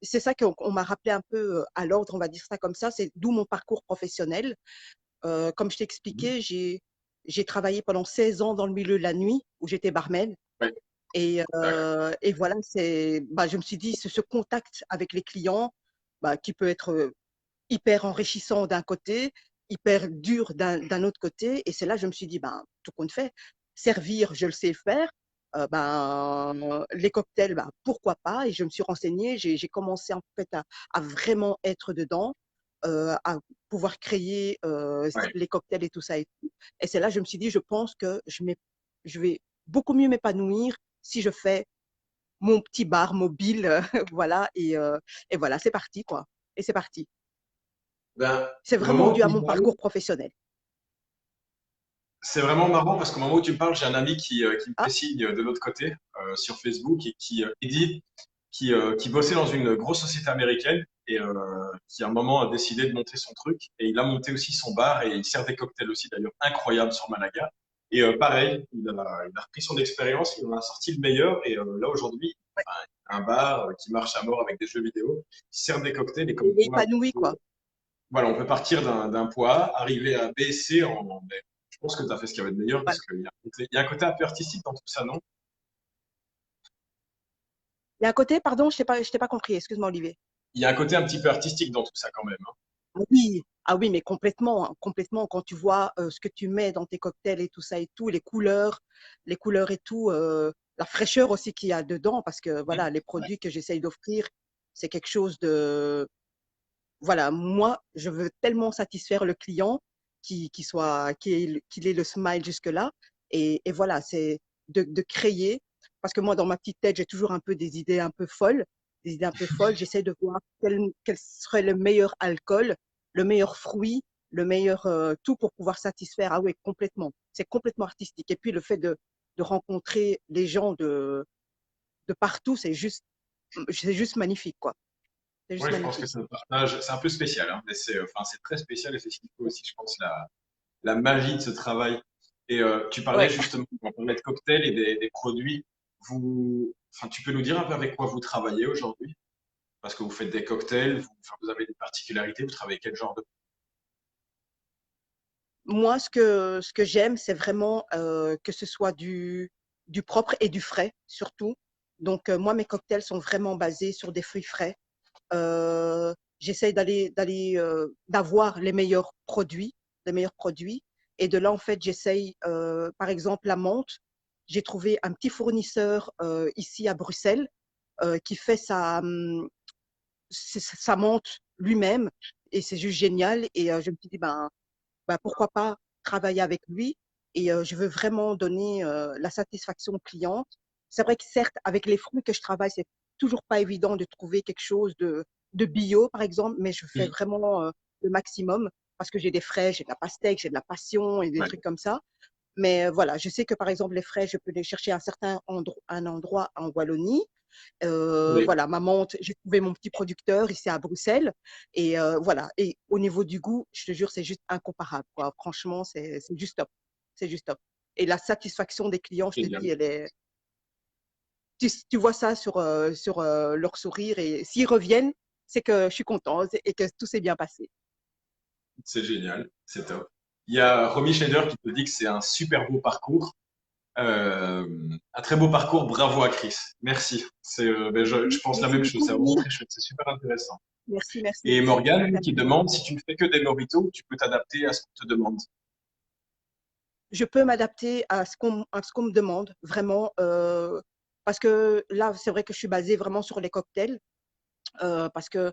c'est ça qu'on m'a rappelé un peu à l'ordre, on va dire ça comme ça. C'est d'où mon parcours professionnel. Comme je t'ai
Mhm.
expliqué, j'ai travaillé pendant 16 ans dans le milieu de la nuit où j'étais barmaid.
Ouais, d'accord.
Et voilà, je me suis dit, ce contact avec les clients, qui peut être hyper enrichissant d'un côté, hyper dur d'un autre côté. Et c'est là que je me suis dit, tout compte fait, servir, je le sais faire. Les cocktails, pourquoi pas? Et je me suis renseignée, j'ai commencé en fait à vraiment être dedans, à pouvoir créer
Ouais.
les cocktails et tout ça et tout. Et c'est là que je me suis dit, je pense que je vais beaucoup mieux m'épanouir si je fais mon petit bar mobile, voilà, et voilà, c'est parti, quoi. Et c'est parti.
Ben,
C'est
au
vraiment
moment où
dû
tu
à
me
mon
parles,
parcours professionnel.
c'est vraiment marrant parce qu'au moment où tu me parles, j'ai un ami qui me
Ah,
fait signe de l'autre côté sur Facebook et qui dit qui bossait dans une grosse société américaine et qui à un moment a décidé de monter son truc et il a monté aussi son bar et il sert des cocktails aussi d'ailleurs incroyables sur Malaga. Et pareil, il a repris son expérience, il en a sorti le meilleur et là aujourd'hui, enfin, il a un bar qui marche à mort avec des jeux vidéo, il sert des cocktails et
il
comme
est
quoi
épanoui, quoi.
voilà, on peut partir d'un point A, arriver à B, C mais je pense que tu as fait ce qu'il y avait de meilleur
Voilà.
parce qu'il y a un côté un peu artistique dans tout ça, non?
Il y a un côté, pardon, je t'ai pas compris, excuse-moi, Olivier.
Il y a un côté un petit peu artistique dans tout ça quand même, hein.
Ah oui, mais complètement, hein, complètement. Quand tu vois ce que tu mets dans tes cocktails et tout ça et tout, les couleurs et tout, la fraîcheur aussi qu'il y a dedans, parce que voilà, les
Ouais.
produits que j'essaye d'offrir, c'est quelque chose de, voilà, moi, je veux tellement satisfaire le client qu'il ait le smile jusque-là. Et voilà, c'est de créer, parce que moi, dans ma petite tête, j'ai toujours un peu des idées un peu folles, des idées un peu folles. J'essaie de voir quel serait le meilleur alcool, le meilleur fruit, le meilleur tout pour pouvoir satisfaire. Ah oui, complètement. C'est complètement artistique. Et puis, le fait de rencontrer les gens de partout, c'est juste magnifique, quoi. C'est juste
Oui, je pense que
magnifique.
c'est un partage, c'est un peu spécial, hein, mais enfin, c'est très spécial et c'est ce qui fait aussi, je pense, la magie de ce travail. Et tu parlais
Ouais.
justement, on parlait de cocktails et des produits. Enfin, tu peux nous dire un peu avec quoi vous travaillez aujourd'hui? Parce que vous faites des cocktails, enfin, vous avez des particularités, vous travaillez quel genre de...
Moi, ce que j'aime, c'est vraiment que ce soit du propre et du frais, surtout. Donc, moi, mes cocktails sont vraiment basés sur des fruits frais. J'essaye d'avoir les meilleurs produits. Et de là, en fait, j'essaye, par exemple, la menthe. J'ai trouvé un petit fournisseur ici à Bruxelles qui fait sa menthe lui-même. Et c'est juste génial. Et je me suis dit, pourquoi pas travailler avec lui. Et je veux vraiment donner la satisfaction au client. C'est vrai que certes, avec les fruits que je travaille, c'est toujours pas évident de trouver quelque chose de bio, par exemple, mais je fais
Mhm.
vraiment le maximum parce que j'ai des fraises, j'ai de la pastèque, j'ai de la passion et des
Ouais.
trucs comme ça. Mais voilà, je sais que par exemple, les fraises, je peux les chercher à un endroit en Wallonie.
Oui,
Voilà, ma menthe, j'ai trouvé mon petit producteur ici à Bruxelles. Et voilà. Et au niveau du goût, je te jure, c'est juste incomparable, quoi. Franchement, c'est juste top. C'est juste top. Et la satisfaction des clients, je te dis,
génial.
tu vois ça sur leur sourire. Et s'ils reviennent, c'est que je suis contente et que tout s'est bien passé.
C'est génial, c'est top. Il y a Romy Schneider qui te dit que c'est un super beau parcours. Un très beau parcours, bravo à Chris. Merci. Ben, je pense la
Merci
même chose,
beaucoup,
c'est vraiment
Louis.
très chouette, c'est super intéressant.
Merci, merci.
Et Morgane, lui, qui
Merci.
demande si tu ne fais que des moritos, tu peux t'adapter à ce qu'on te demande.
je peux m'adapter à ce qu'on me demande, vraiment. Parce que là, c'est vrai que je suis basée vraiment sur les cocktails. Parce que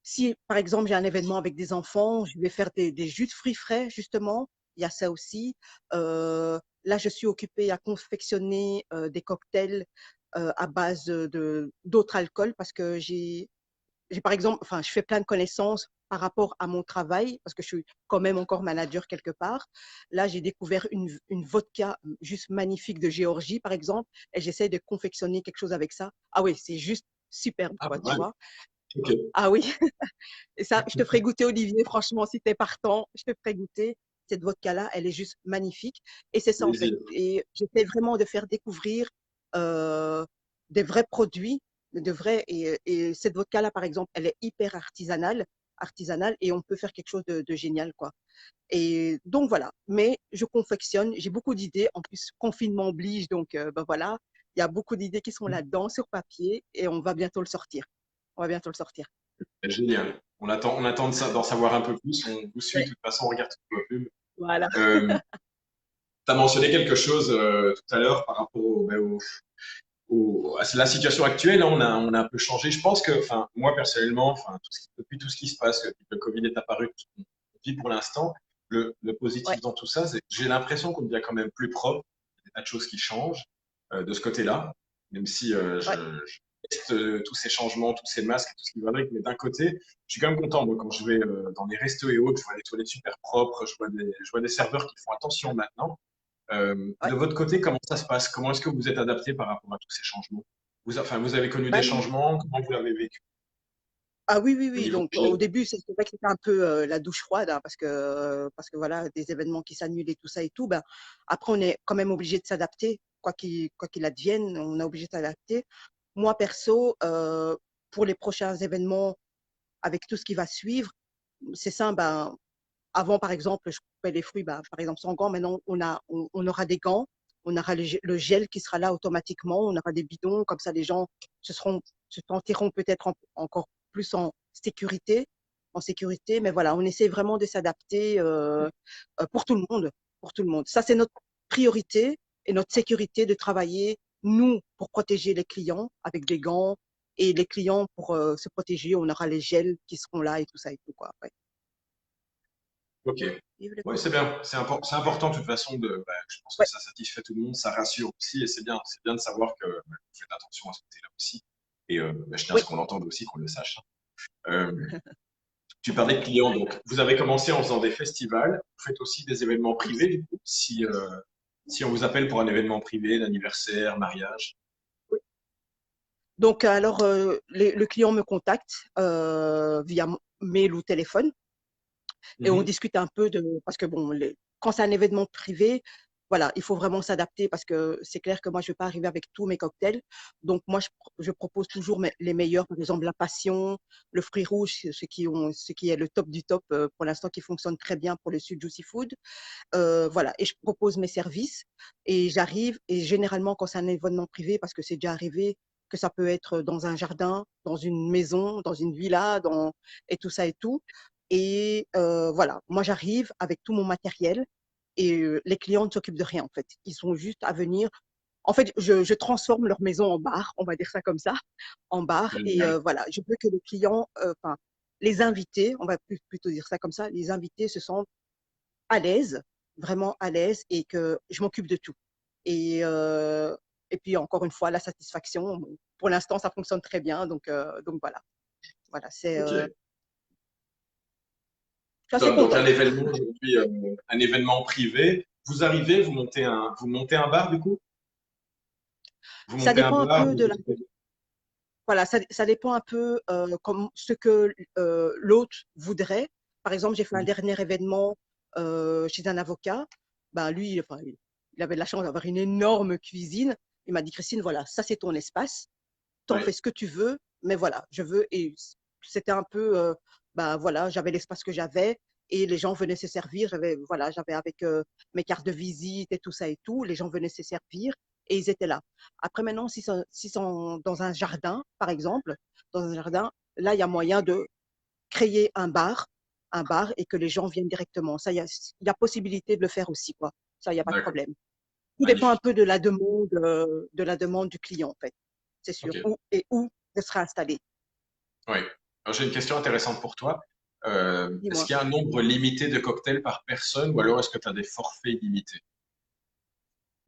si, par exemple, j'ai un événement avec des enfants, je vais faire des jus de fruits frais, justement. Il y a ça aussi. Là, je suis occupée à confectionner des cocktails à base d'autres alcools parce que j'ai par exemple, enfin, je fais plein de connaissances par rapport à mon travail, parce que je suis quand même encore manager quelque part. Là, j'ai découvert une vodka juste magnifique de Géorgie, par exemple, et j'essaie de confectionner quelque chose avec ça. Ah oui, c'est juste superbe,
Ah,
quoi,
pas
tu
mal.
vois.
Ok,
Ah oui, et ça, je te ferai goûter, Olivier, franchement, si tu es partant, je te ferai goûter. Cette vodka-là, elle est juste magnifique. Et c'est ça, en fait.
plaisir.
Et j'essaie vraiment de faire découvrir euh, des vrais produits, de vrais. Et cette vodka-là, par exemple, elle est hyper artisanale, et on peut faire quelque chose de génial, quoi. Et donc, voilà. Mais je confectionne, j'ai beaucoup d'idées. En plus, confinement oblige, donc, ben voilà. Il y a beaucoup d'idées qui sont là-dedans, sur papier, et on va bientôt le sortir. On va bientôt le sortir.
Génial. On attend d'en savoir un peu plus. On vous suit,
Ouais.
de toute façon, on regarde toutes vos pubs.
Voilà.
Tu as mentionné quelque chose tout à l'heure par rapport à la situation actuelle. Hein. On a un peu changé. Je pense que, enfin, moi personnellement, enfin, depuis tout ce qui se passe, depuis que le Covid est apparu, tout ce qu'on vit pour l'instant, le
Ouais.
positif dans tout ça, c'est que j'ai l'impression qu'on devient quand même plus propre. Il y a des tas de choses qui changent de ce côté-là, même si
Ouais.
je teste tous ces changements, tous ces masques, tout ce qui va avec. Mais d'un côté, je suis quand même content. Moi, quand je vais dans les restos et autres, je vois les toilettes super propres, je vois des serveurs qui font attention maintenant.
Ouais.
De votre côté, comment ça se passe? Comment est-ce que vous êtes adapté par rapport à tous ces changements? Vous avez connu des
Ben,
changements? Comment vous l'avez vécu
ah oui, oui,
au
oui.
niveau
Donc, au
hygiène?
début, c'est vrai que c'était un peu la douche froide, hein, parce que voilà, des événements qui s'annulent et tout ça et tout. Ben, après, on est quand même obligé de s'adapter, quoi qu'il advienne, on est obligé de s'adapter. Moi, perso, pour les prochains événements, avec tout ce qui va suivre, c'est ça, ben, avant, par exemple, je coupais les fruits, ben, par exemple, sans gants. Maintenant, on aura des gants, on aura le gel qui sera là automatiquement, on aura des bidons, comme ça, les gens se sentiront peut-être encore plus en sécurité. Mais voilà, on essaie vraiment de s'adapter pour tout le monde, pour tout le monde. Ça, c'est notre priorité et notre sécurité de travailler, nous, pour protéger les clients avec des gants, et les clients pour se protéger, on aura les gels qui seront là et tout ça et tout, quoi. Ouais.
Ok.
Vive le
Oui, c'est
Covid.
bien. C'est important de toute façon. Je pense que
Ouais.
ça satisfait tout le monde, ça rassure aussi, et c'est bien. C'est bien de savoir que vous faites attention à ce côté-là aussi. Et je tiens à
Oui.
ce qu'on l'entende aussi, qu'on le sache. Euh, Tu parlais de clients, donc vous avez commencé en faisant des festivals. Vous faites aussi des événements privés, du coup, si on vous appelle pour un événement privé, d'anniversaire, mariage.
Donc, alors, le client me contacte via mail ou téléphone, et on
Mhm.
discute un peu parce que bon, quand c'est un événement privé, voilà, il faut vraiment s'adapter parce que c'est clair que moi, je ne vais pas arriver avec tous mes cocktails. Donc, moi, je propose toujours les meilleurs, par exemple, la passion, le fruit rouge, ce qui est le top du top pour l'instant, qui fonctionne très bien pour le Sud Juicy Food. Voilà, et je propose mes services et j'arrive, et généralement quand c'est un événement privé, parce que c'est déjà arrivé que ça peut être dans un jardin, dans une maison, dans une villa, et tout ça et tout. Et voilà, moi j'arrive avec tout mon matériel, et les clients ne s'occupent de rien en fait. Ils sont juste à venir. En fait, je transforme leur maison en bar, on va dire ça comme ça, en bar. Et
Génial.
voilà, je veux que les clients, enfin, les invités, on va plutôt dire ça comme ça, les invités se sentent à l'aise, vraiment à l'aise, et que je m'occupe de tout. Et, euh, et puis encore une fois, la satisfaction, pour l'instant, ça fonctionne très bien. Donc voilà, voilà,
Ok.
je suis assez
Top. Donc un
contente.
événement aujourd'hui, un événement privé. Vous arrivez, vous montez un bar du coup? Vous
Ça
montez un
dépend un
bar,
peu de voilà, ça dépend un peu comme ce que l'autre voudrait. Par exemple, j'ai fait un dernier événement chez un avocat. Ben lui, enfin, il avait de la chance d'avoir une énorme cuisine. Il m'a dit, Christine, voilà, ça c'est ton espace. T'en fais
Ouais.
ce que tu veux, mais voilà, je veux. Et c'était un peu, ben voilà, j'avais l'espace que j'avais, et les gens venaient se servir. J'avais avec mes cartes de visite et tout ça et tout. Les gens venaient se servir et ils étaient là. Après, maintenant, s'ils sont dans un jardin, par exemple, dans un jardin, là, il y a moyen de créer un bar, et que les gens viennent directement. Ça, il y a possibilité de le faire aussi, quoi. Ça, il n'y a pas de
D'accord,
problème. Tout dépend un
magnifique.
peu de la demande du client, en fait. C'est sûr.
Ok,
Où ce sera installé.
oui. Alors, j'ai une question intéressante pour toi. Est-ce
Dis-moi.
qu'il y a un nombre limité de cocktails par personne ou alors est-ce que tu as des forfaits illimités?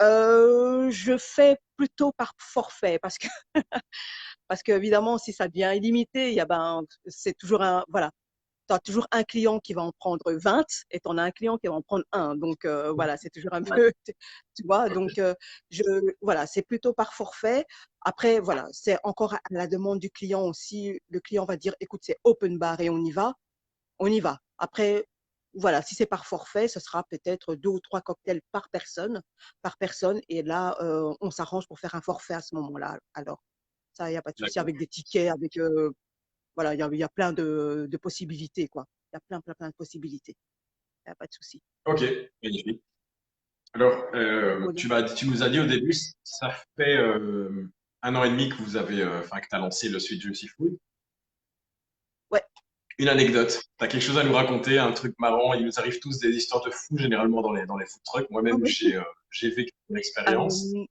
Je fais plutôt par forfait parce que évidemment, si ça devient illimité, c'est toujours voilà, tu as toujours un client qui va en prendre 20 et tu en as un client qui va en prendre un. Donc, voilà, c'est toujours un
Ouais.
peu, tu vois.
Ok,
Donc, je, voilà, c'est plutôt par forfait. Après, voilà, c'est encore à la demande du client aussi. Le client va dire, écoute, c'est open bar et on y va. On y va. Après, voilà, si c'est par forfait, ce sera peut-être 2 ou 3 cocktails par personne. Et là, on s'arrange pour faire un forfait à ce moment-là. Alors, ça, il n'y a pas de souci
d'accord.
avec des tickets, voilà, il y a plein de possibilités, quoi. Il y a plein de possibilités. Il n'y a pas de souci.
Ok, magnifique. Alors,
Voilà.
tu nous as dit au début, ça fait 1 an et demi que enfin, que tu as lancé le Sweet Juicy Food.
Ouais.
Une anecdote. Tu as quelque chose à nous raconter, un truc marrant. Il nous arrive tous des histoires de fous, généralement dans les food trucks.
Ah
Moi-même,
oui.
j'ai vécu une expérience.
Euh,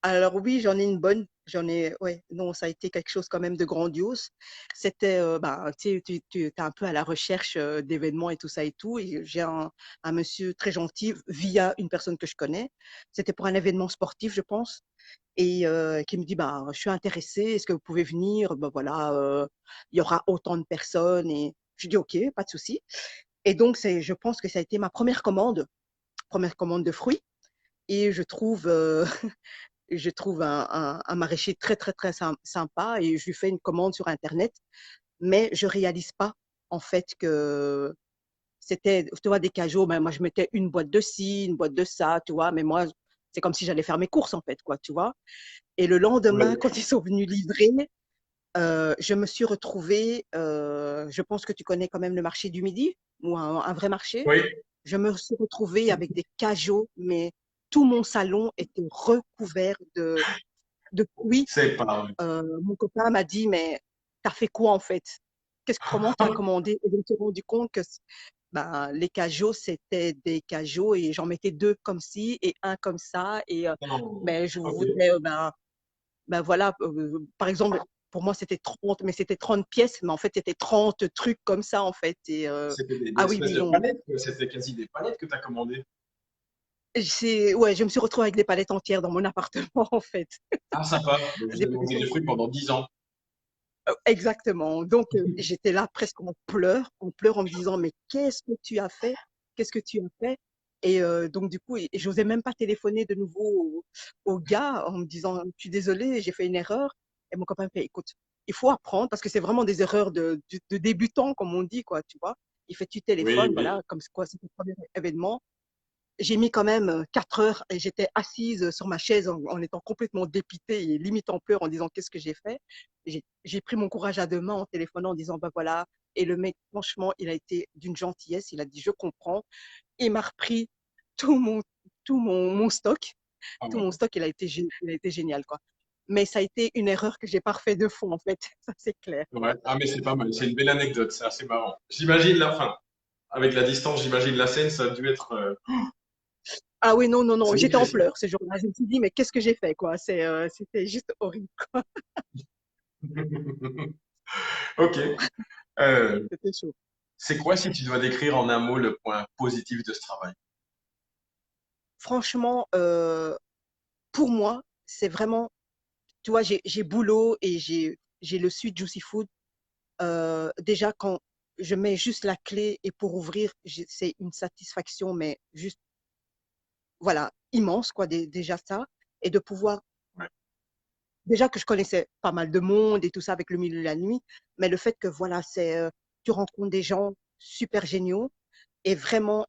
Alors oui, j'en ai une bonne. Ouais, non, ça a été quelque chose quand même de grandiose. C'était, tu sais, tu es un peu à la recherche d'événements et tout ça et tout. Et j'ai un monsieur très gentil via une personne que je connais. C'était pour un événement sportif, je pense. Et qui me dit, bah, je suis intéressée, est-ce que vous pouvez venir? Ben voilà, il y aura autant de personnes. Et je dis, OK, pas de souci. Et donc, je pense que ça a été ma première commande de fruits. Et je trouve un maraîcher très, très, très sympa et je lui fais une commande sur Internet, mais je réalise pas, en fait, que c'était, tu vois, des cajots. Ben, moi, je mettais une boîte de ci, une boîte de ça, tu vois, mais moi, c'est comme si j'allais faire mes courses, en fait, quoi, tu vois. Et le lendemain,
Ouais.
quand ils sont venus livrer, je me suis retrouvée, je pense que tu connais quand même le marché du Midi, ou un vrai marché.
Oui,
Je me suis retrouvée avec des cajots, mais tout mon salon était recouvert de fruits.
c'est pas vrai.
Mon copain m'a dit, mais t'as fait quoi en fait? Comment t'as commandé? Et je me suis rendu compte que ben, les cajots, c'était des cajots et j'en mettais 2 comme ci et un comme ça. Et
Non.
mais je
Ok.
voudrais, ben voilà, par exemple, pour moi, c'était 30, mais c'était 30 pièces, mais en fait, c'était 30 trucs comme ça, en fait. Et
C'était des
ah oui,
espèces
oui,
de
non.
palettes, quoi. C'était quasi des palettes que tu as commandées.
Ouais, je me suis retrouvée avec des palettes entières dans mon appartement, en fait.
Ah, sympa. Donc, vous
Des
avez mangé des fruits pendant 10 ans.
Exactement. Donc, j'étais là presque en pleurs en me disant, mais qu'est-ce que tu as fait? Qu'est-ce que tu as fait? Et donc, du coup, et j'osais même pas téléphoner de nouveau au gars en me disant, je suis désolée, j'ai fait une erreur. Et mon copain me fait, écoute, il faut apprendre parce que c'est vraiment des erreurs de débutants, comme on dit, quoi, tu vois. Il fait, tu
Oui,
téléphones,
oui.
voilà, comme c'est quoi, c'est ton premier événement. J'ai mis quand même 4 heures et j'étais assise sur ma chaise en étant complètement dépitée et limite en pleurs en disant qu'est-ce que j'ai fait. J'ai pris mon courage à 2 mains en téléphonant en disant bah voilà. Et le mec, franchement, il a été d'une gentillesse. Il a dit je comprends. Il m'a repris tout mon, mon stock.
Ah
Tout mon
ouais.
stock, il a été génial, quoi. Mais ça a été une erreur que j'ai pas refait de fond, en fait. Ça, c'est clair.
Ouais. Ah, mais c'est pas mal. C'est une belle anecdote. C'est assez marrant. J'imagine la fin. Avec la distance, j'imagine la scène, ça a dû être.
Ah oui, non, non, non.
C'est
J'étais en
dépressif.
pleurs ce jour-là. Je me suis dit, mais qu'est-ce que j'ai fait, quoi? C'était juste horrible, quoi.
Ok. Euh,
C'était chaud.
c'est quoi si tu dois décrire en un mot le point positif de ce travail?
Franchement, pour moi, c'est vraiment, tu vois, j'ai boulot et j'ai le Sweet Juicy Food. Déjà, quand je mets juste la clé et pour ouvrir, c'est une satisfaction, mais juste, voilà, immense, quoi, déjà ça. Et de pouvoir,
Ouais.
déjà que je connaissais pas mal de monde et tout ça avec le milieu de la nuit, mais le fait que, voilà, tu rencontres des gens super géniaux et vraiment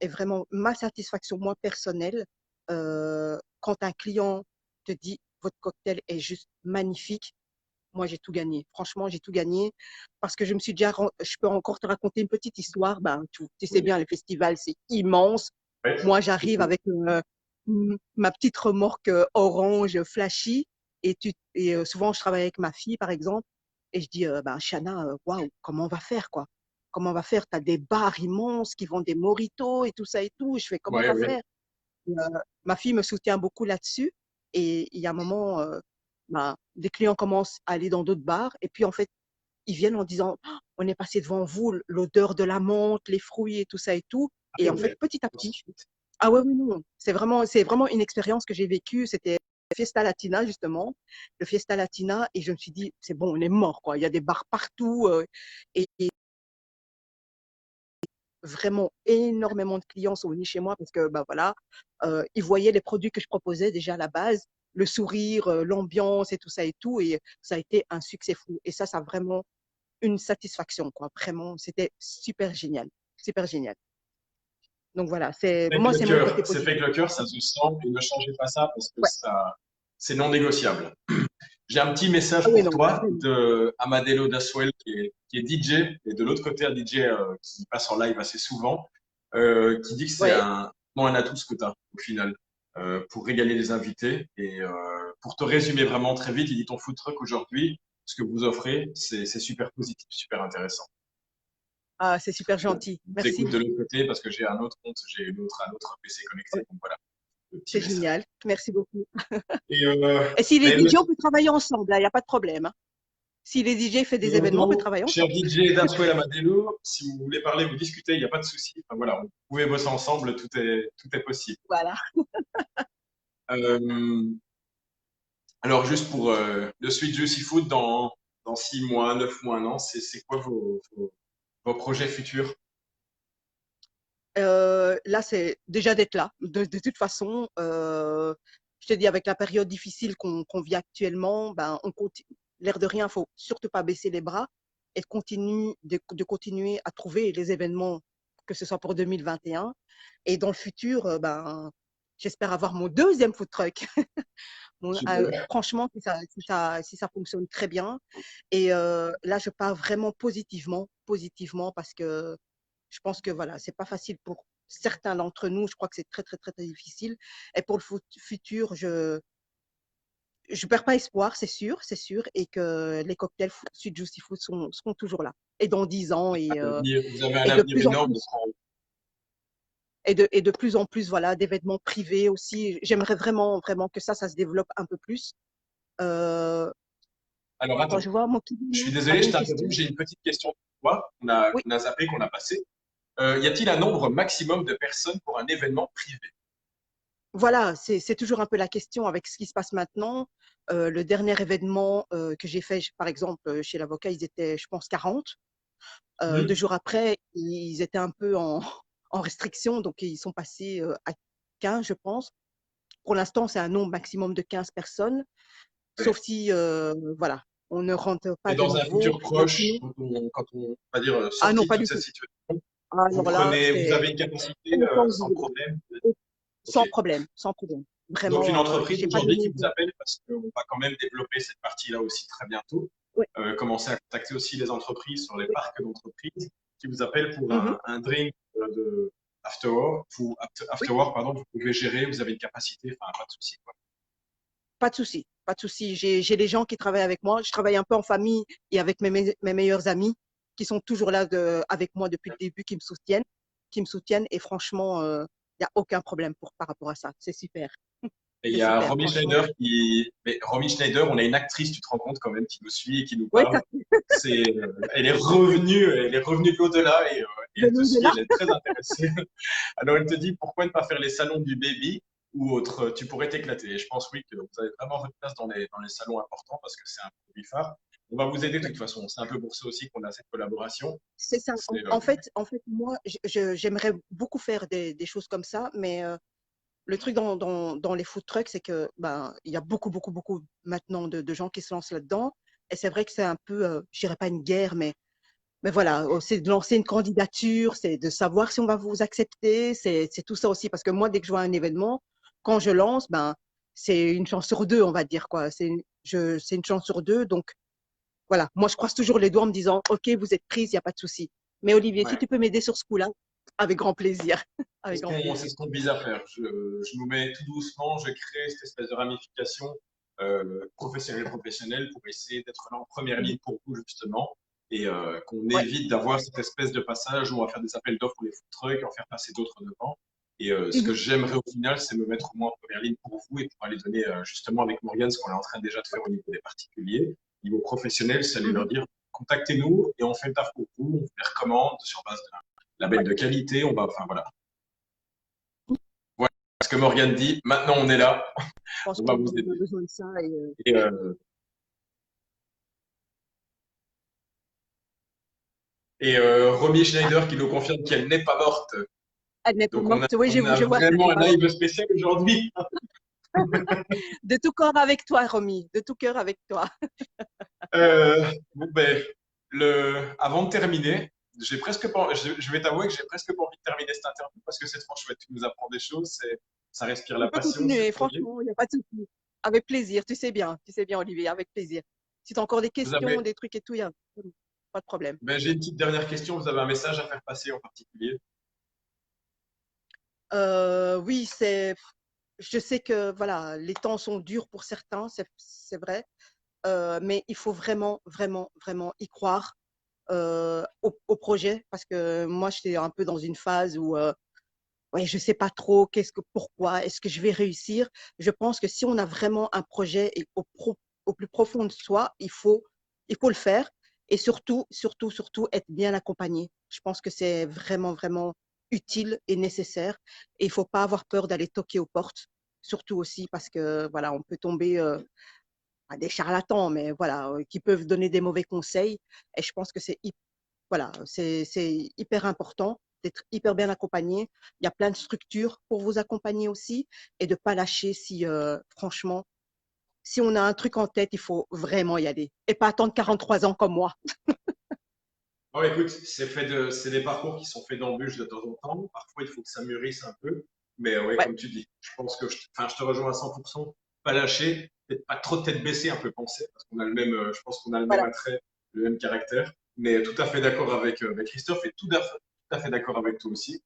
ma satisfaction, moi, personnelle, quand un client te dit votre cocktail est juste magnifique, moi, j'ai tout gagné. Franchement, j'ai tout gagné parce que je peux encore te raconter une petite histoire. Ben, tu sais
Oui.
bien, le festival, c'est immense.
Ouais.
Moi, j'arrive avec ma petite remorque orange flashy souvent, je travaille avec ma fille, par exemple, et je dis, ben, Shana, waouh, comment on va faire, quoi? comment on va faire? Tu as des bars immenses qui vendent des mojitos et tout ça et tout. Je fais, comment on
Ouais,
va
ouais.
faire? Euh, Ma fille me soutient beaucoup là-dessus. Et il y a un moment, des clients commencent à aller dans d'autres bars. Et puis, en fait, ils viennent en disant, oh, on est passé devant vous, l'odeur de la menthe, les fruits et tout ça et tout.
Ah
Et en fait,
ouais.
petit à petit, ah ouais, oui, non, c'est vraiment une expérience que j'ai vécue. C'était Fiesta Latina, justement, le Fiesta Latina. Et je me suis dit, c'est bon, on est mort, quoi. Il y a des bars partout. Et vraiment énormément de clients sont venus chez moi parce que, bah voilà, ils voyaient les produits que je proposais déjà à la base, le sourire, l'ambiance et tout ça et tout. Et ça a été un succès fou. Et ça a vraiment une satisfaction, quoi. Vraiment, c'était super génial. Super génial. Donc voilà, moi, c'est mon côté
C'est fait
positif.
avec le cœur, ça se sent, et ne changez pas ça parce que
Ouais.
ça, c'est non négociable. J'ai un petit
Ah
message
oui,
pour
non,
toi
vraiment.
de Amadelo Daswell qui est DJ et de l'autre côté un DJ qui passe en live assez souvent, qui dit que c'est
Ouais.
un atout ce que tu as au final pour régaler les invités. Et pour te résumer vraiment très vite, il dit ton food truck aujourd'hui, ce que vous offrez, c'est super positif, super intéressant.
Ah, c'est super
Bon,
gentil.
je vous
Merci.
écoute de l'autre côté parce que j'ai un autre compte, j'ai un autre PC connecté,
Ouais,
donc voilà, le petit
c'est
message.
génial. Merci beaucoup.
Et
Et s'il est
mais le
DJ, on peut travailler ensemble, il n'y a pas de problème, hein. Si les DJ fait des événements, on peut travailler
cher
ensemble.
DJ Daswell Amadelo, si vous voulez parler, vous discuter, il n'y a pas de souci. Enfin, voilà, vous pouvez bosser ensemble, tout est possible.
Voilà.
Euh, alors, juste pour le Sweet Juicy Food dans 6 mois, 9 mois, un an, c'est quoi vos projets futurs?
Là, c'est déjà d'être là. De toute façon, je te dis, avec la période difficile qu'on vit actuellement, ben, on continue. L'air de rien, il faut surtout pas baisser les bras et de continuer à trouver les événements, que ce soit pour 2021. Et dans le futur, ben, j'espère avoir mon deuxième food truck.
Super.
Franchement, si ça fonctionne très bien. Et là, je pars vraiment positivement parce que je pense que voilà, c'est pas facile pour certains d'entre nous. Je crois que c'est très, très, très, très difficile. Et pour le futur, je perds pas espoir, c'est sûr, et que les cocktails Sweet Juicy Food seront toujours là. Et dans 10 ans,
Vous avez un
et de
avenir
plus en
énorme.
plus, et de plus en plus, voilà, d'événements privés aussi. J'aimerais vraiment, vraiment que ça se développe un peu plus. Euh,
Alors,
Attends,
attends,
je vois mon
je suis
Ah
désolé,
oui,
je
une
t'interromps,
question.
j'ai une petite question pour toi.
Oui,
On a zappé, qu'on a passé. Y a-t-il un nombre maximum de personnes pour un événement privé?
voilà, c'est toujours un peu la question avec ce qui se passe maintenant. Le dernier événement que j'ai fait, par exemple, chez l'avocat, ils étaient, je pense, 40. 2 jours après, ils étaient un peu en restriction, donc ils sont passés à 15, je pense. Pour l'instant, c'est un nombre maximum de 15 personnes, sauf si, voilà, on ne rentre
Et
pas de
dans un
nouveau.
futur
Mais
proche,
sinon,
quand on va dire
ah non,
sorti de
pas
toute
du
cette
tout.
situation,
Alors là,
vous
c'est
avez une capacité
autant que vous
sans
voulez.
problème. Ok.
Sans problème, sans problème.
Donc une
Vraiment,
entreprise
j'ai pas
aujourd'hui qui
donné
vous appelle parce qu'on va quand même développer cette partie-là aussi très bientôt.
Oui,
Commencer à contacter aussi les entreprises sur les
oui.
parcs d'entreprises qui vous appellent pour
Mhm.
un drink de after work,
Oui,
after work, pardon, vous pouvez gérer, vous avez une capacité, enfin pas de souci, quoi.
pas de souci, pas de souci. J'ai des gens qui travaillent avec moi. Je travaille un peu en famille et avec mes meilleurs amis qui sont toujours là avec moi depuis le début, qui me soutiennent. Et franchement, il n'y a aucun problème par rapport à ça. C'est super,
Et il
c'est
y a
super,
Romy
franchement.
Schneider mais Romy Schneider, on a une actrice, tu te rends compte quand même, qui nous suit et qui nous
Oui,
parle. Elle est revenue de l'au-delà et elle te
venons de
suit,
là.
elle est très intéressée. Alors elle te dit pourquoi ne pas faire les salons du baby ou autre, tu pourrais t'éclater. Et je pense oui que vous avez vraiment votre place dans les salons importants parce que c'est un produit phare. On va vous aider de toute façon. C'est un peu pour ça aussi qu'on a cette collaboration.
C'est ça.
C'est
Moi, j'aimerais beaucoup faire des choses comme ça, mais le truc dans les food trucks, c'est que ben, il y a beaucoup, beaucoup, beaucoup maintenant de gens qui se lancent là-dedans. Et c'est vrai que c'est un peu, je dirais pas une guerre, mais voilà, c'est de lancer une candidature, c'est de savoir si on va vous accepter, c'est tout ça aussi. Parce que moi, dès que je vois un événement, quand je lance, ben, c'est une chance sur deux, on va dire, quoi. C'est une chance sur deux. Donc, voilà, moi, je croise toujours les doigts en me disant, OK, vous êtes prise, il n'y a pas de souci. Mais Olivier, si
ouais.
tu peux m'aider sur ce coup-là, avec grand plaisir. Avec grand
C'est
plaisir.
ce qu'on vise à faire. Je nous mets tout doucement, je crée cette espèce de ramification professionnelle pour essayer d'être là en première ligne pour vous justement. et qu'on
Ouais.
évite d'avoir cette espèce de passage où on va faire des appels d'offres pour les food trucks, en faire passer d'autres devant. Et ce que
Mhm.
j'aimerais au final, c'est me mettre au moins en première ligne pour vous et pour aller donner justement avec Morgane ce qu'on est en train déjà de faire au niveau des particuliers. Au niveau professionnel, c'est aller leur
Mhm.
dire contactez-nous et on fait le taf pour vous, on vous les recommande sur base d'un label de qualité, on va, enfin voilà. Voilà ce que Morgane dit, maintenant on est là,
Je pense
on va
qu'on
vous
a
aider.
besoin de ça.
Et, Romy Schneider qui nous confirme qu'elle n'est pas morte.
Elle n'est pas
Donc
morte. Oui,
on a
je vois qu'elle
vraiment
n'est
un
pas morte.
live spécial aujourd'hui.
De tout corps avec toi, Romy. De tout cœur avec toi.
Bon, ben, avant de terminer, j'ai presque pas, je vais t'avouer que j'ai presque pas envie de terminer cette interview parce que c'est trop chouette. Tu nous apprends des choses, ça respire
On
la
peut
passion, c'est
continuer,
trop bien.
franchement, il n'y a pas de souci. Avec plaisir, tu sais bien, Olivier, avec plaisir. Si tu as encore des
Vous
questions,
avez,
des trucs et tout, il n'y a pas de problème.
ben, j'ai une petite dernière question. Vous avez un message à faire passer en particulier?
Oui, je sais que voilà, les temps sont durs pour certains, c'est vrai, mais il faut vraiment, vraiment, vraiment y croire au projet parce que moi, j'étais un peu dans une phase où ouais, je sais pas trop pourquoi, est-ce que je vais réussir. Je pense que si on a vraiment un projet et au plus profond de soi, il faut le faire et surtout, surtout, surtout être bien accompagné. Je pense que c'est vraiment, vraiment utile et nécessaire. Et il faut pas avoir peur d'aller toquer aux portes, surtout aussi parce que voilà, on peut tomber à des charlatans, mais voilà, qui peuvent donner des mauvais conseils. Et je pense que voilà, c'est hyper important d'être hyper bien accompagné. Il y a plein de structures pour vous accompagner aussi et de ne pas lâcher si, franchement, si on a un truc en tête, il faut vraiment y aller et pas attendre 43 ans comme moi.
Oh, écoute, c'est des parcours qui sont faits d'embûches de temps en temps. Parfois, il faut que ça mûrisse un peu. Mais ouais,
Ouais,
comme tu dis, je pense que enfin, je te rejoins à 100%. Pas lâcher, peut-être pas trop tête baissée, un peu penser, parce qu'on a le même, je pense qu'on a le même
voilà.
attrait, le même caractère. Mais tout à fait d'accord avec Christophe et tout à fait d'accord avec toi aussi.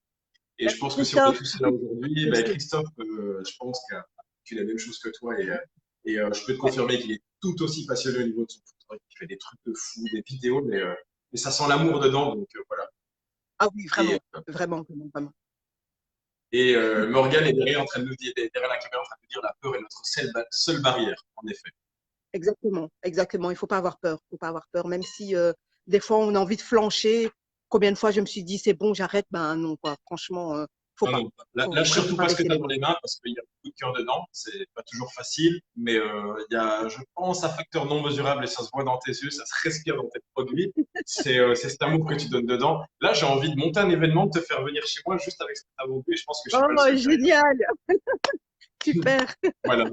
Et je
Merci
pense que si on est
Christophe.
tous là aujourd'hui, ben,
Merci.
Christophe, je pense qu'il a la même chose que toi et je peux te
Ouais.
confirmer qu'il est tout aussi passionné au niveau de son foot. Il fait des trucs de fou, des vidéos, mais ça sent l'amour dedans, donc voilà.
Ah oui,
Et,
vraiment, vraiment, vraiment, vraiment.
Morgane est derrière, en train de nous dire, derrière la caméra en train de nous dire la peur est notre seule barrière, en effet.
Exactement, exactement. Il faut pas avoir peur. Il faut pas avoir peur, même si des fois on a envie de flancher. Combien de fois je me suis dit c'est bon, j'arrête. Ben non, quoi. Franchement, faut
Non,
pas.
non,
Faut
lâche
vraiment
surtout
pas
pas ce que
baisser
tu as
les
dans
bras.
les mains parce qu'il y a beaucoup de cœur dedans. C'est pas toujours facile, mais il y a, je pense, un facteur non mesurable et ça se voit dans tes yeux, ça se respire dans tes produits. C'est cet amour que tu donnes dedans. Là, j'ai envie de monter un événement, de te faire venir chez moi juste avec ce que tu as vendu et je pense que je suis pas le
Oh,
seul derrière.
génial, super.
Voilà.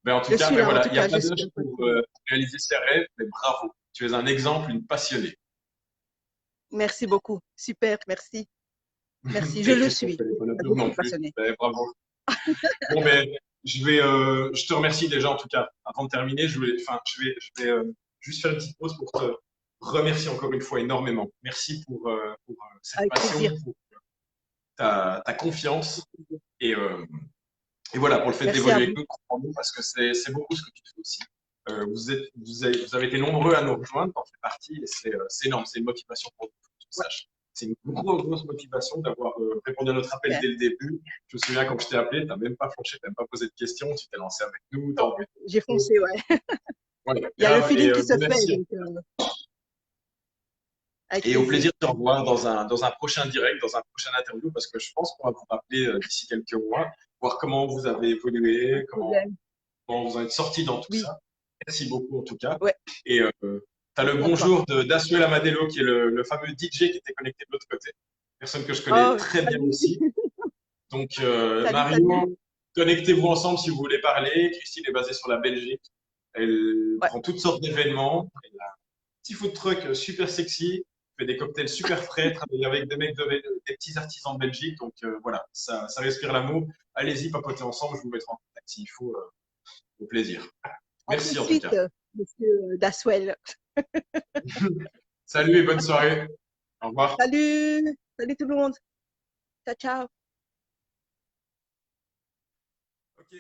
Mais en tout
Je
cas,
suis
mais
là, en
voilà,
tout
il n'y a
cas,
pas
je suis là.
d'âge pour réaliser ses rêves, mais bravo. Tu es un exemple, une passionnée.
Merci beaucoup. Super, merci. Merci. Je
Et
le
Christophe,
suis.
elle n'est pas
Je
pure non
suis
plus.
passionnée.
Ben, bravo. Bon, ben, je te remercie déjà en tout cas. Avant de terminer, je vais juste faire une petite pause pour te remercier encore une fois énormément. Merci pour cette
Avec
passion,
plaisir.
pour ta confiance et voilà, pour le fait
Merci
d'évoluer
à
avec
vous.
nous, comprendre nous, parce que c'est beaucoup ce que tu fais aussi. Vous avez été nombreux à nous rejoindre, t'en fais partie, et c'est énorme, c'est une motivation pour nous, que tu le
Ouais,
saches. C'est une grosse motivation d'avoir répondu à notre appel
super.
dès le début. Je me souviens quand je t'ai appelé, tu n'as même pas flanché, tu n'as même pas posé de questions, tu t'es lancé avec nous, tu as envoyé
J'ai
des photos.
foncé, ouais.
Ouais,
Il y a le
grave, et
feeling qui se fait,
merci.
donc avec
Et au
plaisir.
plaisir de te revoir dans un prochain direct, dans un prochain interview, parce que je pense qu'on va vous rappeler d'ici quelques mois, voir comment vous avez
Pas de
évolué,
problème.
comment vous en êtes sorti dans tout
Oui,
ça. Merci beaucoup en tout cas.
ouais.
Et tu as le
Merci à toi.
bonjour d'Asuel Amadelo, qui est le fameux DJ qui était connecté de l'autre côté. Personne que je connais
Oh,
très bien
salut.
aussi. Donc
Salut, salut.
Mario, connectez-vous ensemble si vous voulez parler. Christine est basée sur la Belgique. Elle
Ouais.
prend toutes sortes d'événements. Elle a un petit food truck super sexy. Fait des cocktails super frais, travaille avec des mecs des petits artisans de Belgique. Donc voilà, ça respire l'amour. Allez-y, papotez ensemble. Je vous mettrai en contact s'il faut. Au plaisir.
À tout de
Merci en tout
suite,
cas.
monsieur Daswell.
Salut et bonne soirée. Au revoir.
Salut. Salut tout le monde. Ciao, ciao.
Ok,